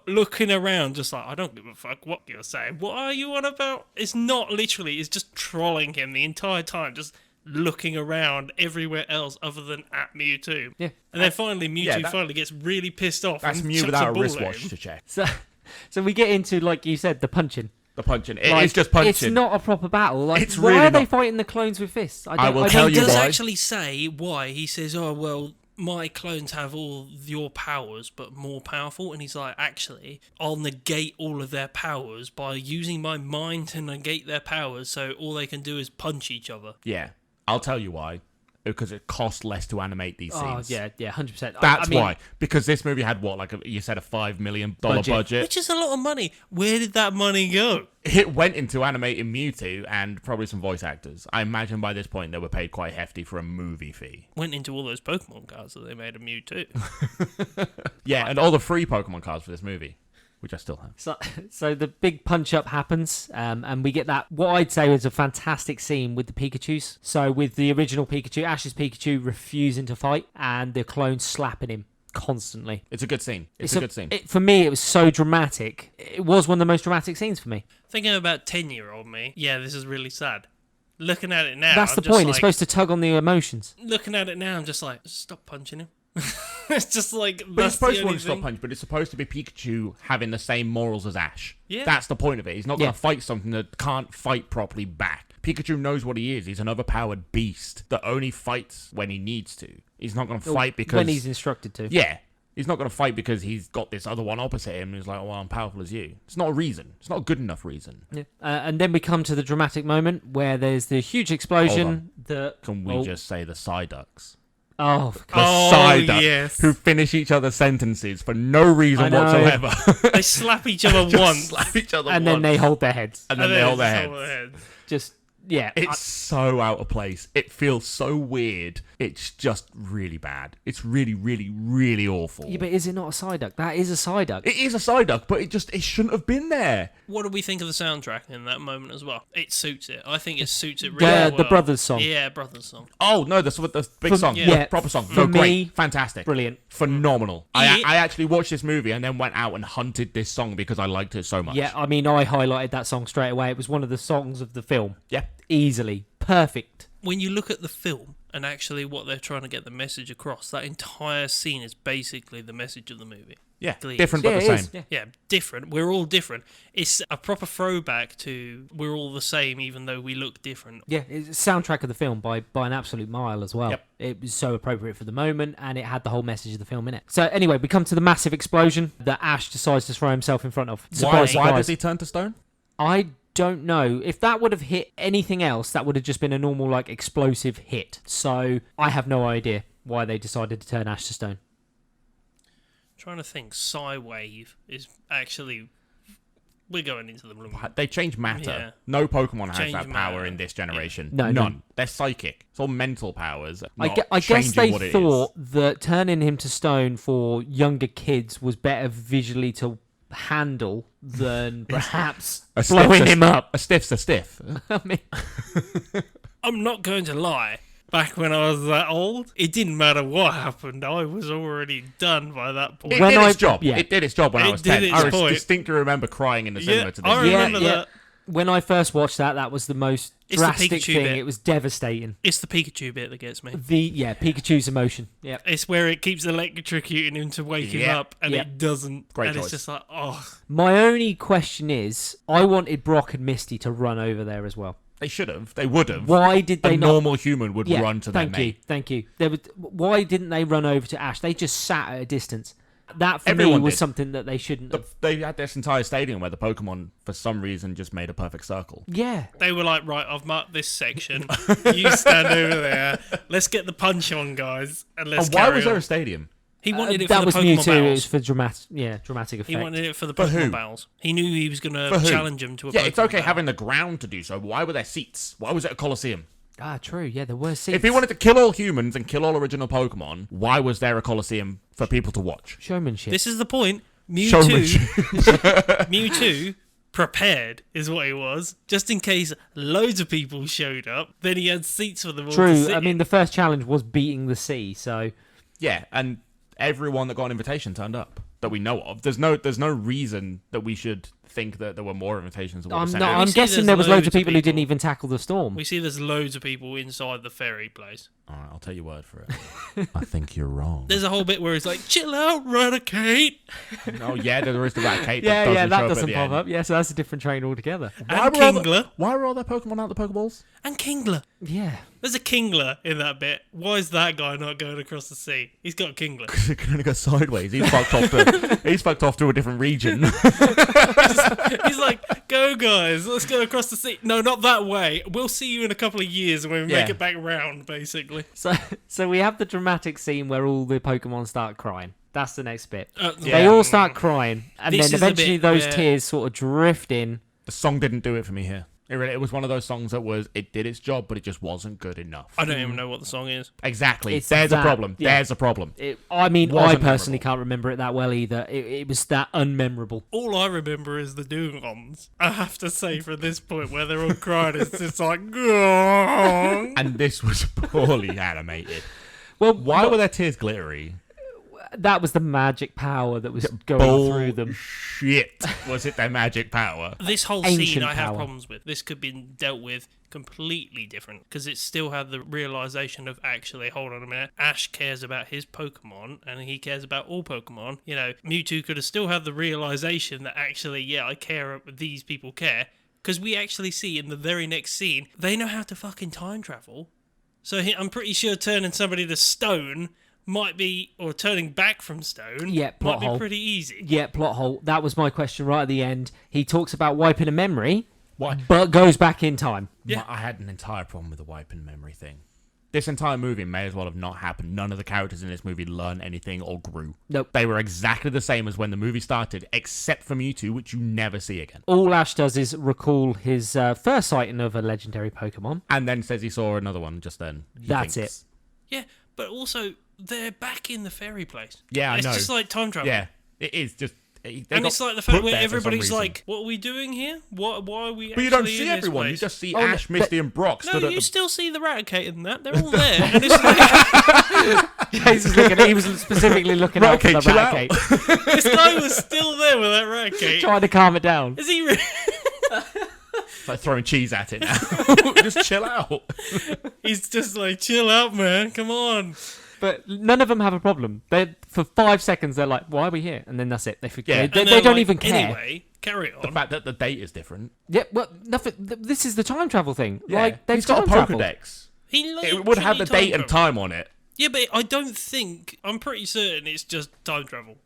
looking around, just like, I don't give a fuck what you're saying. What are you on about? It's not literally, it's just trolling him the entire time, just looking around everywhere else other than at Mewtwo. Yeah. And then finally, Mewtwo that- finally gets really pissed off. That's and Mew chucks without a ball at wristwatch him. to check. So we get into, like you said, the punching. The punching. It's Like, just punching. It's not a proper battle. Like, It's why really are they not. fighting the clones with fists? I will tell He you does why. actually say why. He says, oh, well, my clones have all your powers, but more powerful. And he's like, actually, I'll negate all of their powers by using my mind to negate their powers, so all they can do is punch each other. Yeah, I'll tell you why. Because it costs less to animate these Oh, scenes. yeah, 100%. That's I mean, why. Because this movie had what, you said, a $5 million budget. Which is a lot of money. Where did that money go? It went into animating Mewtwo and probably some voice actors. I imagine by this point they were paid quite hefty for a movie fee. Went into all those Pokemon cards that they made of Mewtwo. Yeah, and all the free Pokemon cards for this movie, which I still have. So the big punch up happens, and we get that, what I'd say is a fantastic scene with the Pikachus. So with the original Pikachu, Ash's Pikachu refusing to fight, and the clones slapping him constantly. It's a good scene. It's a good scene. For me, it was so dramatic. It was one of the most dramatic scenes for me. Thinking about 10-year-old me, yeah, this is really sad. Looking at it now, That's I'm the just point. like, It's supposed to tug on the emotions. looking at it now, I'm just like, stop punching him. It's just like, But it's that's supposed the to only want to stop thing. punch, but it's supposed to be Pikachu having the same morals as Ash. Yeah. That's the point of it. He's not going Yeah. to fight something that can't fight properly back. Pikachu knows what he is. He's an overpowered beast that only fights when he needs to. He's not going to fight because... When he's instructed to. Yeah. He's not going to fight because he's got this other one opposite him and he's like, well, I'm powerful as you. It's not a reason. It's not a good enough reason. Yeah. And then we come to the dramatic moment where there's the huge explosion. Can we just say the Psyducks? Oh, The Oh, Psyduck, yes. who finish each other's sentences for no reason I know. whatsoever. They slap each other Just once. slap each other and then once. they hold their heads. And then they hold their just heads. Just, yeah. It's so out of place. It feels so weird. It's just really bad. It's really, really, really awful. Yeah, but is it not a Psyduck? That is a Psyduck. It is a Psyduck, but it shouldn't have been there. What do we think of the soundtrack in that moment as well? It suits it. I think it suits it really well. The Brothers song. Yeah, Brothers song. Oh no, the big song, yeah, proper song. for No, great, me, fantastic, brilliant. phenomenal. Yeah. I actually watched this movie and then went out and hunted this song because I liked it so much. Yeah, I mean, I highlighted that song straight away. It was one of the songs of the film. yeah. Easily. Perfect. When you look at the film and actually what they're trying to get the message across, that entire scene is basically the message of the movie. Yeah, Please. different Yeah, but it the is, same. yeah. Yeah, different. We're all different. It's a proper throwback to we're all the same even though we look different. Yeah, it's a soundtrack of the film by an absolute mile as well. Yep. It was so appropriate for the moment, and it had the whole message of the film in it. So anyway, we come to the massive explosion that Ash decides to throw himself in front of. Surprise, Why surprise. does he turn to stone? I don't know. If that would have hit anything else, that would have just been a normal, like, explosive hit. So I have no idea why they decided to turn Ash to stone. Trying to think, Psywave is actually we're going into the room. They change matter. Yeah. No Pokemon has Change that power matter. in this generation. No, None. none. They're psychic. It's all mental powers. I not guess changing they what it thought is. that turning him to stone for younger kids was better visually to handle than perhaps A blowing stiff's him up. A stiff's a stiff. I mean, I'm not going to lie. Back when I was that old, it didn't matter what happened. I was already done by that point. It When did its I- job. yeah. It did its job when I It was did 10. its I point. distinctly remember crying in the cinema to this. I remember yeah. that. When I first watched that was the most It's the drastic Pikachu thing. bit. It was devastating. It's the Pikachu bit that gets me. Pikachu's emotion. Yeah. It's where it keeps electrocuting him to wake him Yeah. up, and Yeah. it doesn't. Great and choice. it's just like, oh, My only question is, I wanted Brock and Misty to run over there as well. They should have. They would have. Why did they A not? normal human would run to their mate. Thank you. Why didn't they run over to Ash? They just sat at a distance. That for Everyone me was did. something that they shouldn't have. They had this entire stadium where the Pokemon, for some reason, just made a perfect circle. Yeah. they were like, right, I've marked this section. You stand over there. Let's get the punch on, guys, and let's And why carry was there on. a stadium? He wanted it that for was the Pokemon Mewtwo. It was battles. for dramatic effect. He wanted it for the For who? Pokemon battles. He knew he was going For to who? challenge him to a Yeah, Pokemon it's okay battle. having the ground to do so. Why were there seats? Why was it a Colosseum? Ah, true. Yeah, there were seats. If he wanted to kill all humans and kill all original Pokemon, why was there a Colosseum for people to watch? Showmanship. This is the point. Showmanship. Mewtwo prepared is what he was, just in case loads of people showed up. Then he had seats for them all to True. sit I mean, in. the first challenge was beating the sea, so Yeah, and everyone that got an invitation turned up that we know of. There's no reason that we should think that there were more invitations. Than what were I'm sent not. out. I'm see guessing there's there was loads of loads of people who didn't people. even tackle the storm. We see there's loads of people inside the ferry place. All right, I'll take your word for it. I think you're wrong. There's a whole bit where he's like, "Chill out, Raticate," Oh yeah, there is the Raticate. Yeah, yeah, that show doesn't at the pop end. up. Yeah, so that's a different train altogether. Why and were all the- Kingler, Why were all their Pokemon out the Pokeballs? and Kingler. Yeah. There's a Kingler in that bit. Why is that guy not going across the sea? He's got a Kingler. It can only go sideways. He's fucked off to a different region. He's like, "Go guys, let's go across the sea." No, not that way. We'll see you in a couple of years when we make Yeah. it back round, basically. So we have the dramatic scene where all the Pokemon start crying. That's the next bit. Yeah. They all start crying, and This then is the eventually bit those where- tears sort of drift in. The song didn't do it for me here. It was one of those songs that it did its job, but it just wasn't good enough. I don't even know what the song is. Exactly. It's There's a that- problem. yeah. There's a problem. I mean, I Wasn't personally memorable. can't remember it that well either. It was that unmemorable. All I remember is the Dugons. I have to say, from this point where they're all crying, it's just like, "Gong." And this was poorly animated. Well, Why were their tears glittery? that was the magic power that was going through them. Shit. Was it their magic power? This whole scene Ancient I have power. problems with. This could be dealt with completely different because it still had the realization of actually, hold on a minute, Ash cares about his Pokemon and he cares about all Pokemon. You know, Mewtwo could have still had the realization that actually, yeah, I care, these people care. Because we actually see in the very next scene, they know how to fucking time travel. So I'm pretty sure turning somebody to stone might be, or turning back from stone, Yeah, plot might hole. be pretty easy. Yeah, plot hole. That was my question right at the end. He talks about wiping a memory, Why? but goes back in time. Yeah. I had an entire problem with the wiping memory thing. This entire movie may as well have not happened. None of the characters in this movie learned anything or grew. Nope. They were exactly the same as when the movie started, except for Mewtwo, which you never see again. All Ash does is recall his first sighting of a legendary Pokemon. And then says he saw another one just then. He That's thinks. Yeah, but also, they're back in the fairy place. Yeah, I it's know. just like time travel. Yeah, it is just. They And got it's like the fact put where there for some everybody's reason. like, "What are we doing here? Why are we?" But you don't actually see in this everyone. You place?" just see Oh, Ash, no, Misty, and Brock stood No, at you the. still see the Raticate in that. They're all there. And it's like, He was specifically looking out for Raticate, the chill out. Raticate, this guy was still there with that Raticate. trying to calm it down. Is he really? Like throwing cheese at it now. Just chill out. He's just like, chill out, man. Come on. But none of them have a problem. They for 5 seconds they're like, "Why are we here?" And then that's it. They forget. Yeah. They, And they they're don't like, even care. Anyway, carry The on. fact that the date is different. Yeah, well, nothing. This is the time travel thing. Yeah. Like they've He's got a time traveled. Pokedex. He It would have the literally date and traveled. time on it. Yeah, but I don't think. I'm pretty certain it's just time travel.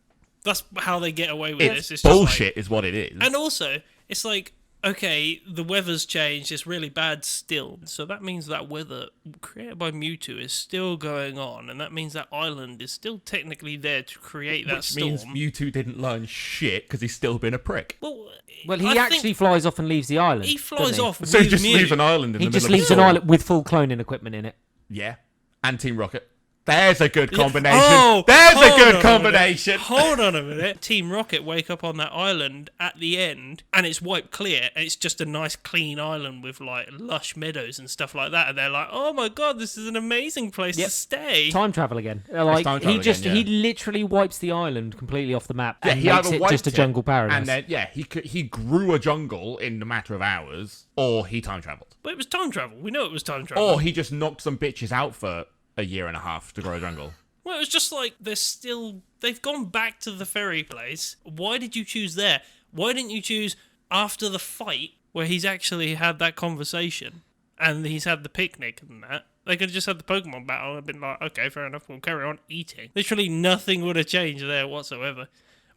That's how they get away with It's this. It's just bullshit, is what it is. and also, it's like, okay, the weather's changed. It's really bad still. So that means that weather created by Mewtwo is still going on, and that means that island is still technically there to create that Which storm. means Mewtwo didn't learn shit because he's still been a prick. Well, Well, he I actually think flies off and leaves the island. he doesn't flies he? off. So he with just Mew. leaves an island in He the just middle leaves of an the island with full cloning equipment in it. Yeah. And Team Rocket. There's a good combination. Oh, There's a hold good on combination. Hold on a minute. Team Rocket wake up on that island at the end, and it's wiped clear, and it's just a nice clean island with like lush meadows and stuff like that. And they're like, "Oh my god, this is an amazing place Yep. to stay." Time travel again. Like time he travel just again, yeah. he literally wipes the island completely off the map Yeah, and he makes either it wiped just a jungle paradise. and then he grew a jungle in a matter of hours, or he time traveled, But it was time travel. We know it was time travel. or he just knocked some bitches out for a year and a half to grow a jungle. Well, it was just like they've gone back to the ferry place. Why did you choose there? Why didn't you choose after the fight where he's actually had that conversation and he's had the picnic and that? They could have just had the Pokemon battle and been like, okay, fair enough, we'll carry on eating. Literally nothing would have changed there whatsoever.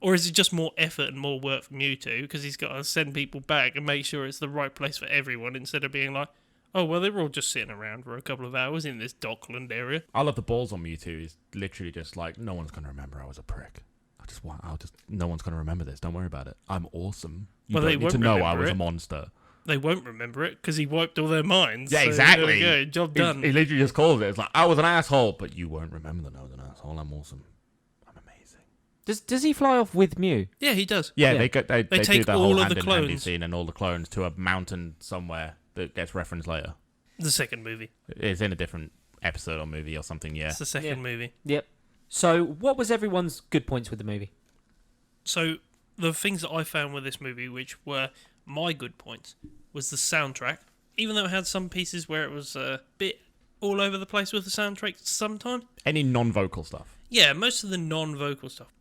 Or is it just more effort and more work for Mewtwo because he's got to send people back and make sure it's the right place for everyone instead of being like, Oh, well, they were all just sitting around for a couple of hours in this Dockland area. I love the balls on Mewtwo. He's literally just like, no one's going to remember I was a prick. No one's going to remember this. Don't worry about it. I'm awesome. You Well, don't they need won't to know I remember was it. a monster. They won't remember it because he wiped all their minds. Yeah, so exactly. There we go. Job done. He literally just calls it. It's like, I was an asshole, but you won't remember that I was an asshole. I'm awesome. I'm amazing. Does he fly off with Mew? Yeah, he does. Yeah, Yeah. they do take the all whole of the hand-in-handy clones. scene and all the clones to a mountain somewhere that gets referenced later. The second movie. It's in a different episode or movie or something, yeah. It's the second movie. Yep. So, what was everyone's good points with the movie? So, the things that I found with this movie, which were my good points, was the soundtrack. Even though it had some pieces where it was a bit all over the place with the soundtrack sometimes. Any non-vocal stuff. Yeah, most of the non-vocal stuff.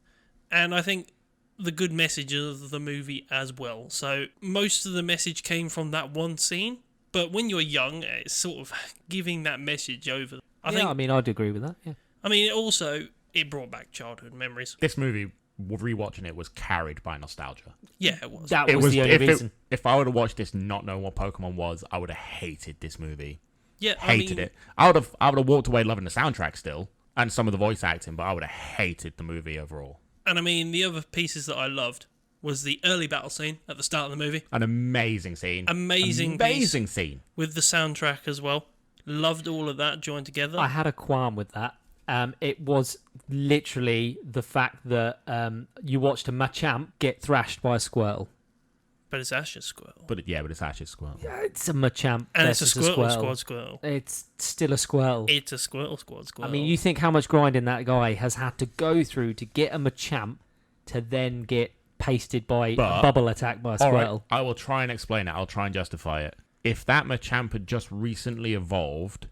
And I think the good message of the movie as well. So, most of the message came from that one scene. But when you're young, it's sort of giving that message over. I mean, I'd agree with that, yeah. I mean, also, it brought back childhood memories. This movie, rewatching it, was carried by nostalgia. Yeah, it was. That was the only reason. If I would have watched this not knowing what Pokemon was, I would have hated this movie. Yeah, Hated it. I would have walked away loving the soundtrack still and some of the voice acting, but I would have hated the movie overall. And I mean, the other pieces that I loved was the early battle scene at the start of the movie. An amazing scene. Amazing scene. with the soundtrack as well. Loved all of that joined together. I had a qualm with that. It was literally the fact that you watched a Machamp get thrashed by a Squirtle. But it's Ash's Squirtle. But it's actually Squirtle. Yeah, it's a Machamp And it's a versus Squirtle Squad Squirtle. It's still a Squirtle. It's a Squirtle Squad Squirtle. I mean, you think how much grinding that guy has had to go through to get a Machamp to then get pasted by a bubble attack by a All right, Squirtle. I will try and explain it. I'll try and justify it. If that Machamp had just recently evolved,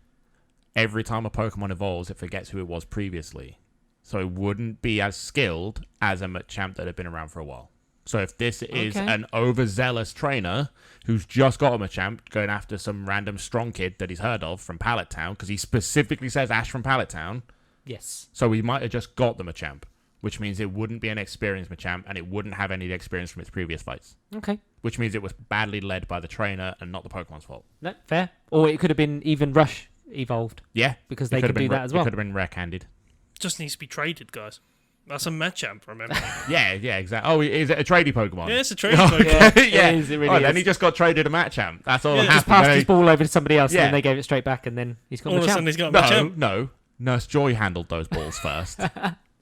every time a Pokemon evolves, it forgets who it was previously. So it wouldn't be as skilled as a Machamp that had been around for a while. So if this is an overzealous trainer who's just got a Machamp going after some random strong kid that he's heard of from Pallet Town, because he specifically says Ash from Pallet Town. Yes. So he might have just got the Machamp, which means it wouldn't be an experienced Machamp and it wouldn't have any experience from its previous fights. Okay. Which means it was badly led by the trainer and not the Pokemon's fault. No, fair. Or it could have been even Rush evolved. Yeah. Because they can do that as well. It could have been rare-handed. just needs to be traded, guys. That's a Machamp, remember? Yeah, exactly. Oh, is it a tradie Pokemon? Yeah, it's a trading Pokemon. Yeah, It is, it really then is. he just got traded a Machamp. That's all Yeah, that just happened. Passed his ball over to somebody else and Yeah. then they gave it straight back and then he's got All of a Machamp. sudden he's got a Machamp. No. Nurse Joy handled those balls first.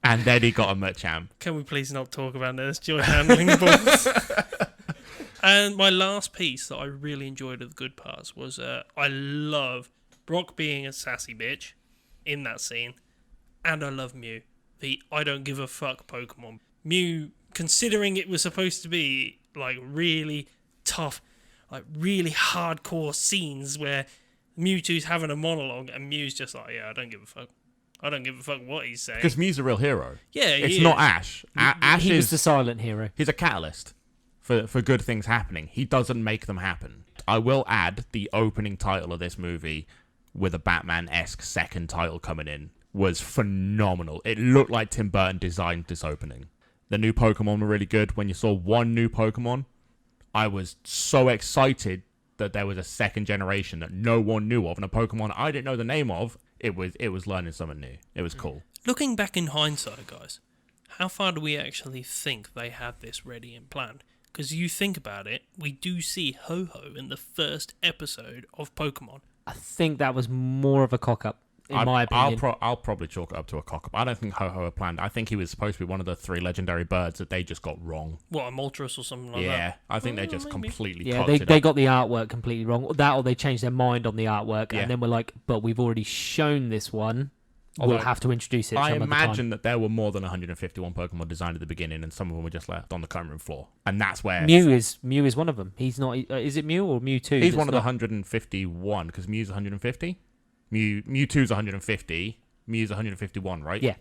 And then he got a Machamp. Can we please not talk about Nurse Joy handling the balls? And my last piece that I really enjoyed of the good parts was I love Brock being a sassy bitch in that scene. And I love Mew. The I don't give a fuck Pokemon. Mew, considering it was supposed to be like really tough, like really hardcore scenes where Mewtwo's having a monologue and Mew's just like, yeah, I don't give a fuck. I don't give a fuck what he's saying. Because Mew's a real hero. Yeah, It's he not is. Ash. Ash He was is the silent hero. he's a catalyst for good things happening. He doesn't make them happen. I will add the opening title of this movie with a Batman-esque second title coming in was phenomenal. It looked like Tim Burton designed this opening. The new Pokemon were really good. When you saw one new Pokemon, I was so excited that there was a second generation that no one knew of and a Pokemon I didn't know the name of. It was learning something new. It was cool. Looking back in hindsight, guys, how far do we actually think they had this ready and planned? Because you think about it, we do see Ho-Ho in the first episode of Pokemon. I think that was more of a cock-up, in my opinion. I'll probably chalk it up to a cock-up. I don't think Ho-Ho had planned. I think he was supposed to be one of the 3 legendary birds that they just got wrong. What, a Moltres or something like that? Yeah, I think they just maybe. completely Yeah, cocked they it up. got the artwork completely wrong. That or they changed their mind on the artwork Yeah. and then we're like, but we've already shown this one. Although, we'll have to introduce it I some other time. imagine that there were more than 151 Pokemon designed at the beginning, and some of them were just left on the cutting room floor. And that's where Mew is one of them. He's not. Is it Mew or Mewtwo? he's one of the 151 because Mew's 150. Mewtwo's 150. Mew's 151, right? Yeah.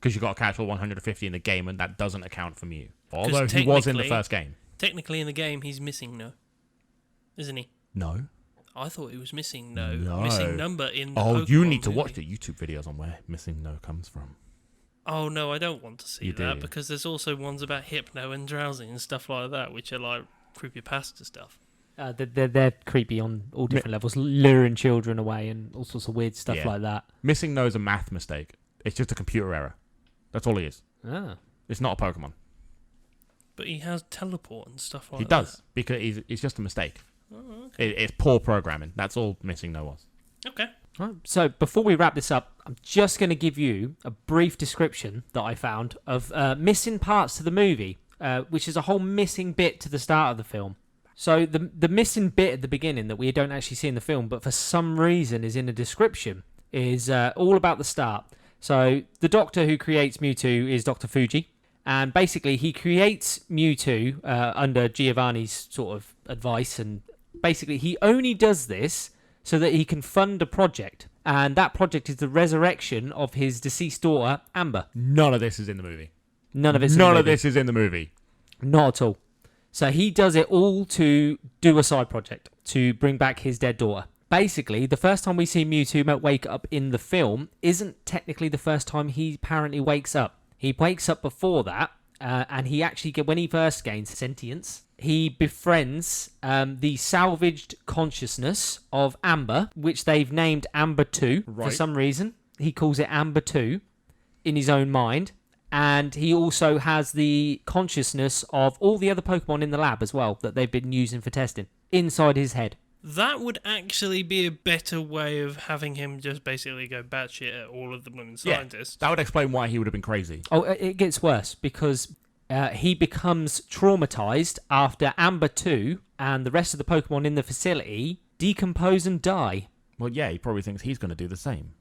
Because you got to catch all 150 in the game, and that doesn't account for Mew. Although he was in the technically- first game. Technically in the game, he's missing no. Isn't he? No. I thought he was missing no. No. Missing number in the Oh, you Pokemon need to movie. watch the YouTube videos on where Missing No comes from. Oh, no, I don't want to see You that do. because there's also ones about Hypno and Drowsy and stuff like that, which are like creepypasta stuff. They're creepy on all different levels, luring children away and all sorts of weird stuff like that. Missing no is a math mistake. It's just a computer error. That's all he is. Ah. It's not a Pokemon. But he has teleport and stuff like that. He does, because it's just a mistake. Oh, okay. It's poor programming. That's all Missing no was. Okay. Right, so before we wrap this up, I'm just going to give you a brief description that I found of missing parts to the movie, which is a whole missing bit to the start of the film. So the missing bit at the beginning that we don't actually see in the film, but for some reason is in the description, is all about the start. So the doctor who creates Mewtwo is Dr. Fuji, and basically he creates Mewtwo under Giovanni's sort of advice, and basically he only does this so that he can fund a project, and that project is the resurrection of his deceased daughter, Amber. None of this is in the movie. None of it's None of this is in the movie. Not at all. So he does it all to do a side project, to bring back his dead daughter. Basically, the first time we see Mewtwo wake up in the film isn't technically the first time he apparently wakes up. He wakes up before that, and he actually, when he first gains sentience, he befriends the salvaged consciousness of Amber, which they've named Amber 2 for some reason. He calls it Amber 2 in his own mind. And he also has the consciousness of all the other Pokemon in the lab as well that they've been using for testing inside his head. That would actually be a better way of having him just basically go batshit at all of the women scientists. That would explain why he would have been crazy. Oh, it gets worse because he becomes traumatized after Amber 2 and the rest of the Pokemon in the facility decompose and die. Well, yeah, he probably thinks he's going to do the same.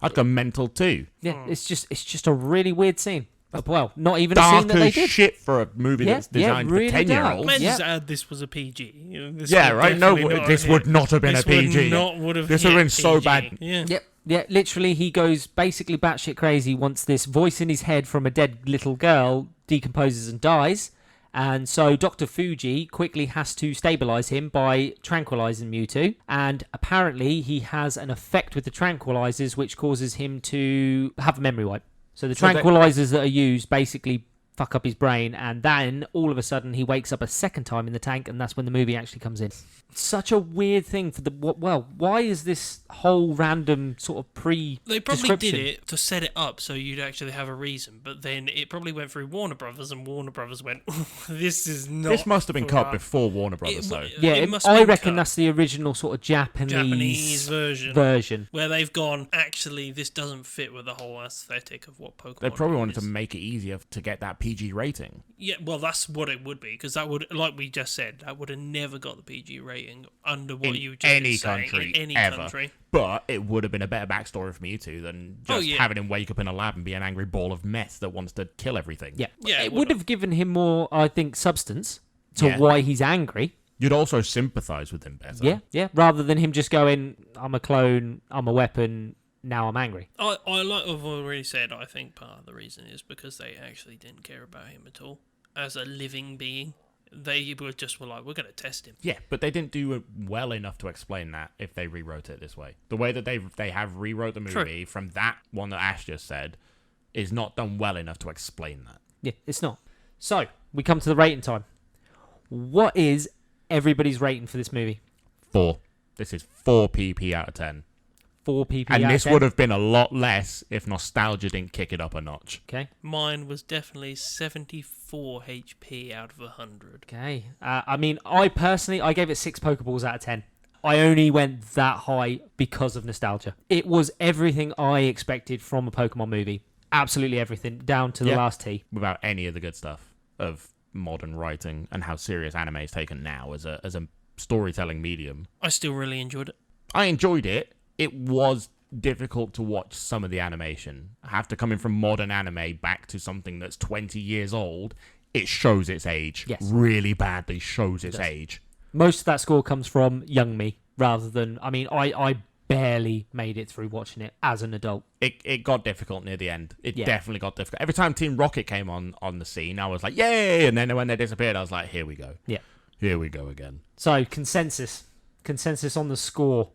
I'd go mental too. Yeah, it's just a really weird scene. Well, not even a scene that they Dark as did. shit for a movie that's designed really for 10-year-olds. Let's Yeah. just add this was a PG. You know, this Yeah, would right? No, definitely not this have would hit- not have been a PG. This would have been so bad. Yeah. Yep. Yeah, literally, he goes basically batshit crazy once this voice in his head from a dead little girl decomposes and dies. And so Dr. Fuji quickly has to stabilize him by tranquilizing Mewtwo. And apparently he has an effect with the tranquilizers which causes him to have a memory wipe. So the tranquilizers that are used basically fuck up his brain, and then all of a sudden he wakes up a second time in the tank, and that's when the movie actually comes in. Such a weird thing for the... Well, why is this whole random sort of They probably did it to set it up so you'd actually have a reason, but then it probably went through Warner Brothers, and Warner Brothers went, this is not... This must have been for cut us." before Warner Brothers, though. Yeah, It must I have been reckon cut. that's the original sort of Japanese version. Where they've gone, actually, this doesn't fit with the whole aesthetic of what Pokemon They probably wanted is. to make it easier to get that PG rating. Yeah, well, that's what it would be, because that would, like we just said, that would have never got the PG rating under what In you just any been saying, country, in any ever. country. But it would have been a better backstory for Mewtwo than just having him wake up in a lab and be an angry ball of mess that wants to kill everything. Yeah, Yeah, it would have given him more, I think, substance to Yeah. why he's angry. You'd also sympathise with him better. Yeah, rather than him just going, I'm a clone, I'm a weapon, now I'm angry. I like I've already said, I think part of the reason is because they actually didn't care about him at all as a living being. They were like, we're going to test him. Yeah, but they didn't do it well enough to explain that if they rewrote it this way. The way that they have rewrote the movie from that one that Ash just said is not done well enough to explain that. Yeah, it's not. So, we come to the rating time. What is everybody's rating for this movie? 4. This is 4 PP out of 10. 4 PP And out this of 10? would have been a lot less if nostalgia didn't kick it up a notch. Okay. Mine was definitely 74 HP out of 100. Okay. I mean, I gave it 6 Pokeballs out of 10. I only went that high because of nostalgia. It was everything I expected from a Pokemon movie. Absolutely everything, down to the last T. Without any of the good stuff of modern writing and how serious anime is taken now as a storytelling medium. I still really enjoyed it. I enjoyed it. It was difficult to watch some of the animation. After coming from modern anime back to something that's 20 years old, it shows its age. Yes. Really badly shows its age. Most of that score comes from young me, rather than... I mean, I barely made it through watching it as an adult. It got difficult near the end. It definitely got difficult. Every time Team Rocket came on the scene, I was like, yay! And then when they disappeared, I was like, here we go. Yeah. Here we go again. So, consensus on the score.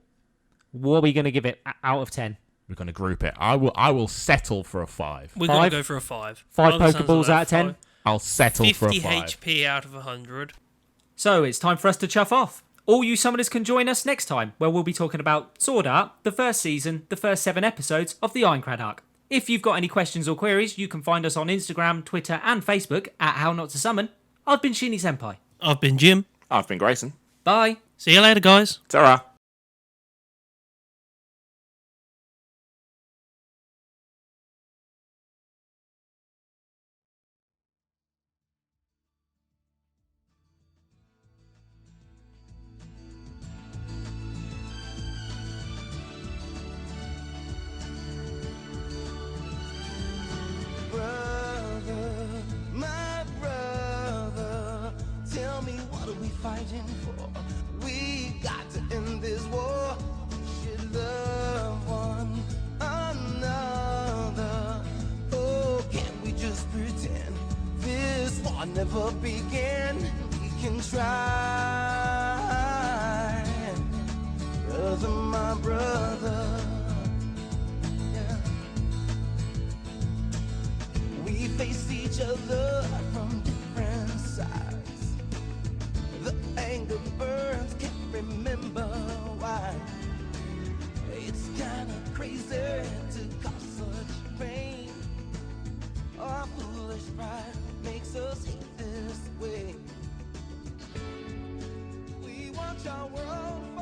What are we going to give it out of 10? We're going to group it. I will settle for a 5. We're going 5? to go for a 5. 5 By the sounds of Pokeballs that, out of 10? 5. I'll settle for a 50 5. HP out of 100. So it's time for us to chuff off. All you summoners can join us next time, where we'll be talking about Sword Art, the first season, the first 7 episodes of the Ironclad arc. If you've got any questions or queries, you can find us on Instagram, Twitter, and Facebook at How Not to Summon. I've been Shinny Senpai. I've been Jim. I've been Grayson. Bye. See you later, guys. Ta-ra. Brother, my brother, tell me what are we fighting for? We got to end this war. We should love one another. Oh, can we just pretend this war never began? We can try, brother, my brother. We face each other from different sides. The anger burns, can't remember why. It's kinda crazy to cause such pain. Our foolish pride makes us hate this way. We want our world.